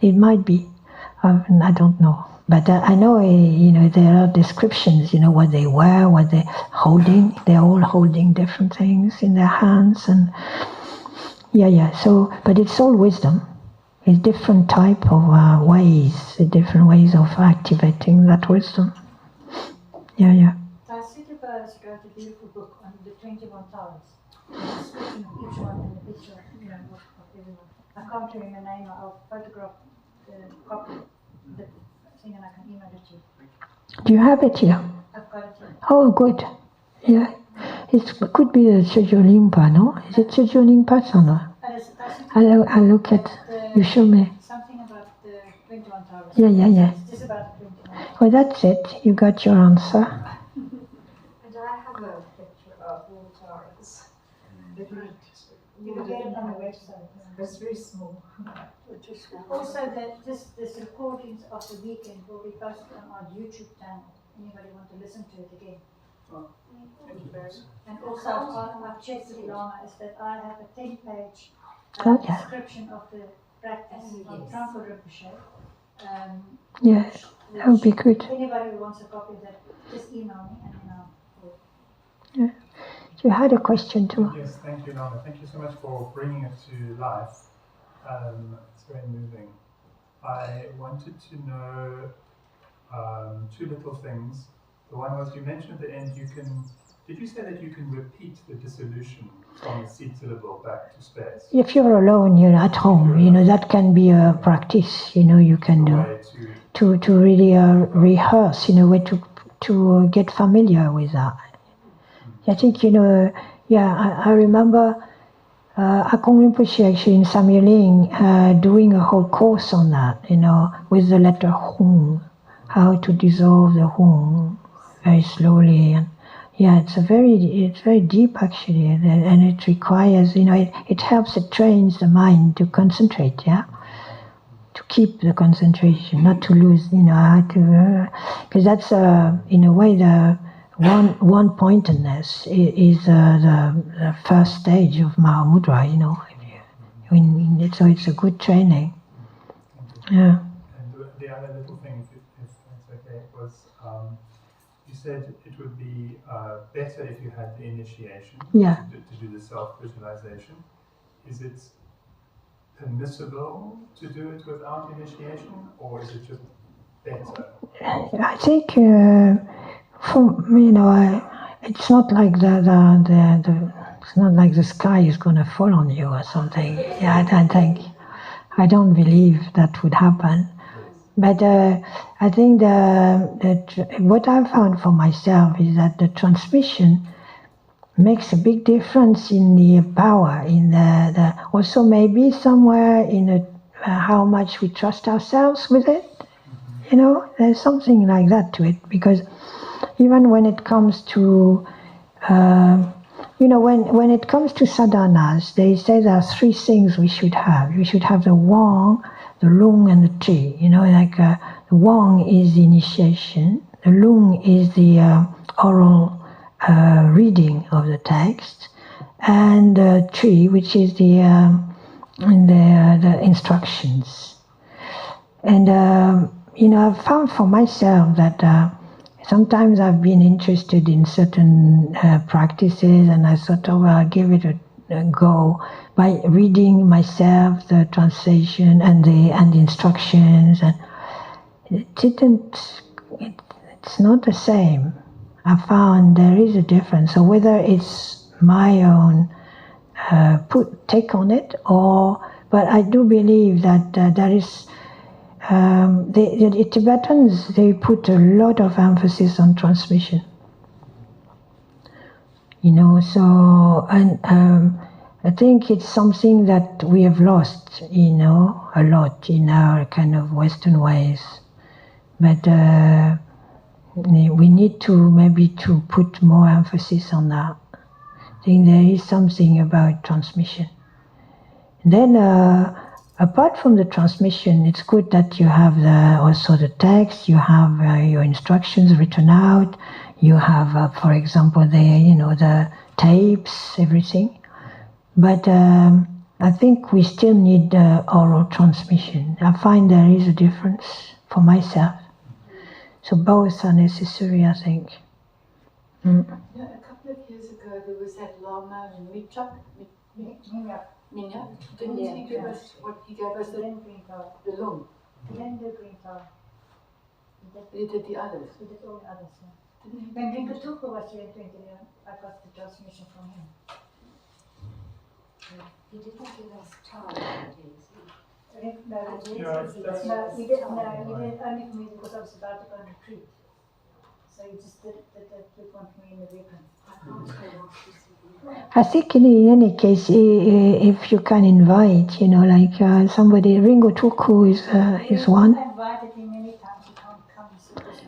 [SPEAKER 1] it might be, I don't know. But I know, there are descriptions, what they wear, what they're holding. They're all holding different things in their hands, and so, but it's all wisdom. It's different type of ways, different ways of activating that wisdom.
[SPEAKER 2] Taisitipas wrote a beautiful book on the 21 Taras. A description of each one and a picture, of everyone. I can't remember the name. I'll photograph the copy, the thing, and I can email it to you.
[SPEAKER 1] Do you have it here?
[SPEAKER 2] I've got it here.
[SPEAKER 1] Oh, good. Yeah. It could be the Chejolimpa, no? Is it Chejolimpa or not? I'll look at. You show me.
[SPEAKER 2] Something about the 21 Taras.
[SPEAKER 1] Yeah.
[SPEAKER 2] It's just about the 21.
[SPEAKER 1] Well, that's it. You got your answer.
[SPEAKER 4] And I have a picture of all Taras.
[SPEAKER 2] You can get it on the website.
[SPEAKER 4] It's very small.
[SPEAKER 2] Also, this recordings of the weekend will be posted on our YouTube channel. Anybody want to listen to it again? And also, I've checked with Lama is that I have a 10-page description of the practice on Trungpa Rinpoche.
[SPEAKER 1] Yeah, that would be good.
[SPEAKER 2] Anybody who wants a copy of that, just email me and then I'll
[SPEAKER 1] You had a question too.
[SPEAKER 5] Yes, thank you, Lama. Thank you so much for bringing it to life. It's very moving. I wanted to know two little things. The one was, you mentioned at the end did you say that you can repeat the dissolution from the seed syllable back to space?
[SPEAKER 1] If you're alone, you're at home, that can be a practice, you can do. To really rehearse, way to get familiar with that. I think, I remember Akong Rinpoche actually in Samyeling doing a whole course on that, with the letter Hung, how to dissolve the Hung very slowly. And it's very deep actually, and it requires, it helps, it trains the mind to concentrate, to keep the concentration, not to lose, because that's in a way the one-pointedness is the first stage of Mahamudra, so it's a good training. Yeah.
[SPEAKER 5] And the other little thing, if that's okay, was you said it would be better if you had the initiation to do the self-visualization. Is it permissible to do it without initiation, or is it just better?
[SPEAKER 1] I think it's not like it's not like the sky is going to fall on you or something. I don't believe that would happen. But I think what I've found for myself is that the transmission makes a big difference in the power, in also maybe somewhere in how much we trust ourselves with it. There's something like that to it, because even when it comes to when it comes to sadhanas, they say there are three things we should have. We should have the wang, the lung, and the tri. The wang is the initiation, the lung is the oral reading of the text, and the tri, which is the instructions. And I've found for myself that sometimes I've been interested in certain practices, and I thought, I'll give it a go by reading myself the translation and the instructions, and it's not the same. I found there is a difference. So whether it's my own take on it, but I do believe that there is. The Tibetans, they put a lot of emphasis on transmission. I think it's something that we have lost, a lot in our kind of Western ways. But we need to put more emphasis on that. I think there is something about transmission. Then, apart from the transmission, it's good that you have also the text, you have your instructions written out, you have, for example, the tapes, everything. But I think we still need oral transmission. I find there is a difference for myself. So both are necessary, I think.
[SPEAKER 6] A couple of years ago, there was that Lama in Minya. Didn't he give us he gave us the lung?
[SPEAKER 2] He didn't do green flower.
[SPEAKER 6] He did the others.
[SPEAKER 2] He did all the others, When Rinpoche was here in 2011, I got the transmission from him.
[SPEAKER 4] He didn't give us time, did he?
[SPEAKER 2] No, he didn't only for me because I was about to go on retreat. So he just did the quick one for me in the weekend.
[SPEAKER 1] I think in any case, if you can invite, somebody, Ringo Tuku is one.
[SPEAKER 2] I invited him many times, he can't come,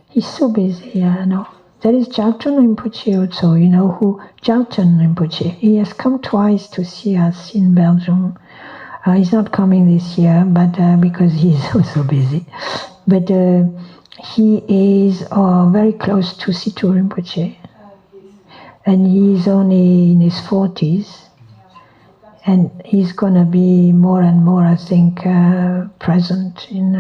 [SPEAKER 1] He's so busy, There is Jalton Rinpoche also, who Jalton Rinpoche. He has come twice to see us in Belgium. He's not coming this year, but because he's also busy. But he is very close to Situ Rinpoche. And he's only in his 40s. And he's going to be more and more, I think, present in...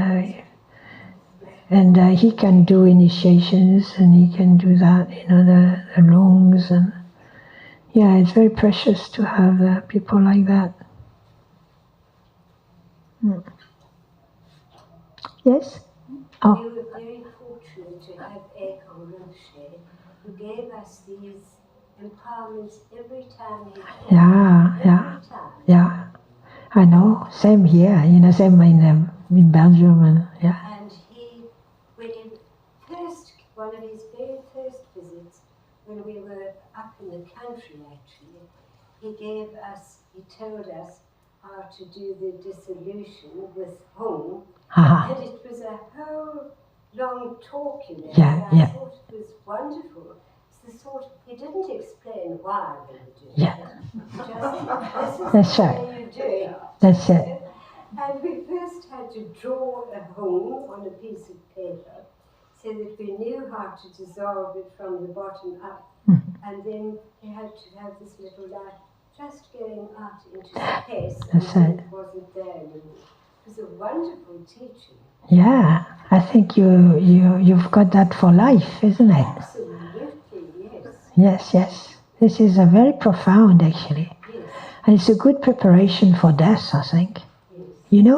[SPEAKER 1] and he can do initiations, and he can do that, the lungs, and Yeah, it's very precious to have people like that. Mm. Yes? Oh.
[SPEAKER 7] We were very fortunate to have Rinchen, who gave us these empowerments every time he came.
[SPEAKER 1] Yeah,
[SPEAKER 7] every
[SPEAKER 1] yeah,
[SPEAKER 7] time.
[SPEAKER 1] yeah. I know. Same here. Same in Belgium. And, yeah.
[SPEAKER 7] And one of his very first visits, when we were up in the country actually, he told us how to do the dissolution with home. And it was a whole long talk,
[SPEAKER 1] Yeah,
[SPEAKER 7] and I
[SPEAKER 1] yeah.
[SPEAKER 7] thought it was wonderful. He didn't explain why they were doing
[SPEAKER 1] Yeah.
[SPEAKER 7] it. Just,
[SPEAKER 1] That's
[SPEAKER 7] this is
[SPEAKER 1] right.
[SPEAKER 7] the way you do it.
[SPEAKER 1] That's it.
[SPEAKER 7] And we first had to draw a home on a piece of paper so that we knew how to dissolve it from the bottom up. And then we had to have this little light just going out into space, and then it wasn't there anymore. It was a wonderful teaching.
[SPEAKER 1] Yeah, I think you've got that for life, isn't it?
[SPEAKER 7] Absolutely, yes.
[SPEAKER 1] Yes, yes. This is a very profound, actually.
[SPEAKER 7] Yes.
[SPEAKER 1] And it's a good preparation for death, I think.
[SPEAKER 7] Yes.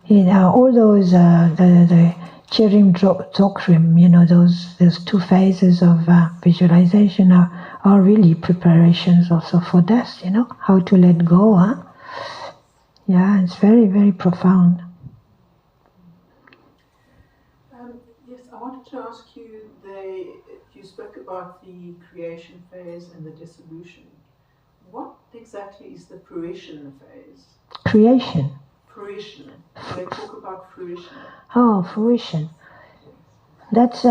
[SPEAKER 1] All those, the Chirim Dzogchen, those two phases of visualization are really preparations also for death, how to let go, huh? Yeah, it's very, very profound.
[SPEAKER 8] Yes, I wanted to ask you, you spoke about the creation phase and the dissolution. What exactly is the fruition phase?
[SPEAKER 1] Creation.
[SPEAKER 8] Fruition. They talk about fruition.
[SPEAKER 1] Oh, fruition. That's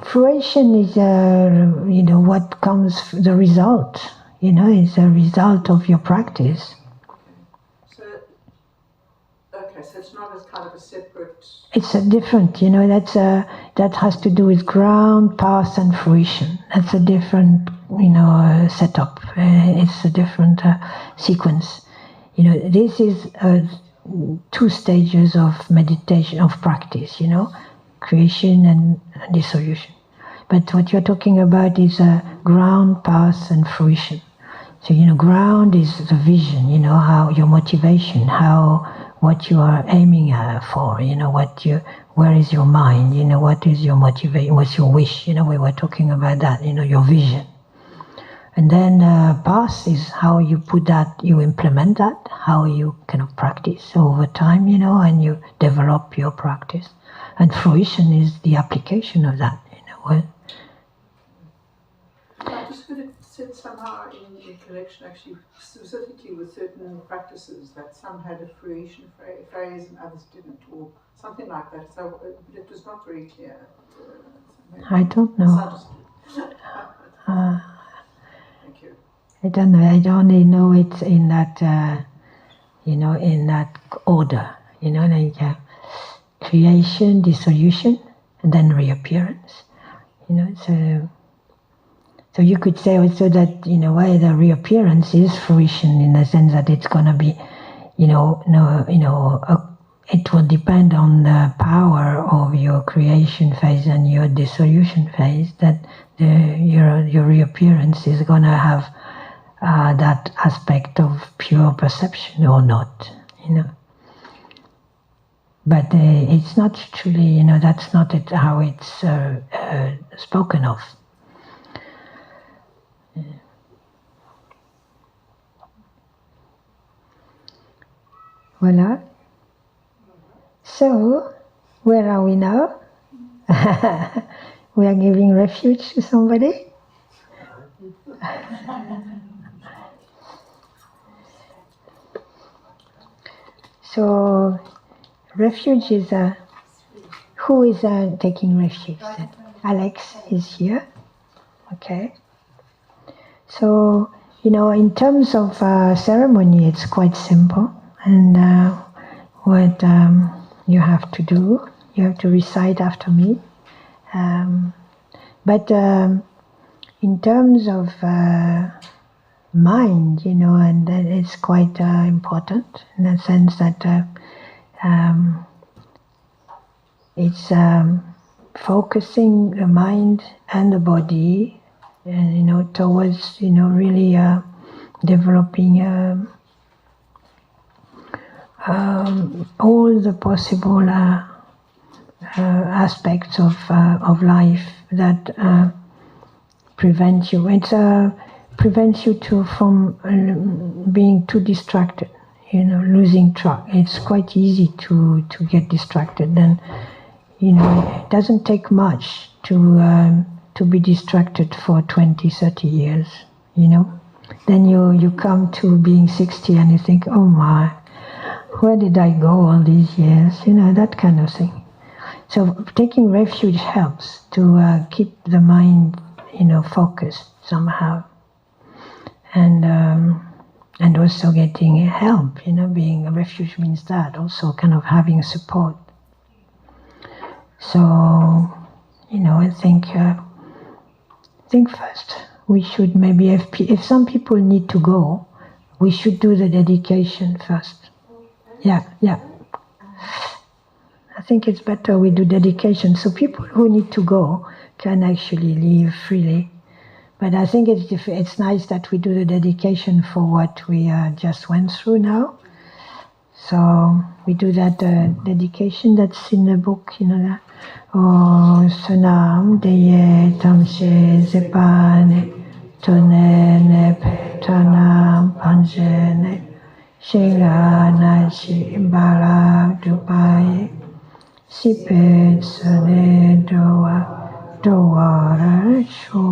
[SPEAKER 1] fruition is what comes the result. It's a result of your practice.
[SPEAKER 8] So it's not as kind of a separate.
[SPEAKER 1] It's a different. That has to do with ground, path, and fruition. That's a different setup. It's a different sequence. This is 2 stages of meditation, of practice, creation and dissolution. But what you're talking about is ground, path, and fruition. So, ground is the vision, how your motivation, what you are aiming for, where is your mind, what is your motivation, what's your wish, we were talking about that, your vision. And then path is how you put that, you implement that, how you kind of practice over time, and you develop your practice. And fruition is the application of that,
[SPEAKER 8] I just heard it said somehow in the collection, actually, specifically with certain practices, that some had a fruition phase and others didn't, or something like that. So it was not very clear.
[SPEAKER 1] I don't know.
[SPEAKER 8] Thank you.
[SPEAKER 1] I don't know. I only know it in that, in that order. Like creation, dissolution, and then reappearance. So you could say also that in a way the reappearance is fruition in the sense that it's going to be, it will depend on the power of your creation phase and your dissolution phase. That your reappearance is going to have that aspect of pure perception or not, But it's not truly, that's not how it's spoken of. Voila. So, where are we now? We are giving refuge to somebody? So, refuge is who is taking refuge then? Alex is here. Okay. So, in terms of ceremony, it's quite simple. And what you have to do, you have to recite after me. But in terms of mind, and it's quite important in the sense that it's focusing the mind and the body and towards really developing all the possible aspects of life that prevent you. It prevents you from being too distracted, losing track. It's quite easy to get distracted. And it doesn't take much to be distracted for 20, 30 years. Then you come to being 60 and you think, oh my, where did I go all these years? That kind of thing. So taking refuge helps to keep the mind, focused somehow, and also getting help. Being a refuge means that also kind of having support. So, I think first we should maybe if some people need to go, we should do the dedication first. Yeah. I think it's better we do dedication so people who need to go can actually leave freely. But I think it's nice that we do the dedication for what we just went through now. So we do that dedication that's in the book, that. O Sunam Deye Tamse Zepane Tonene Petanam Panjene Shingana Shimbala Dubai Sipet Sane Doa Doara Shu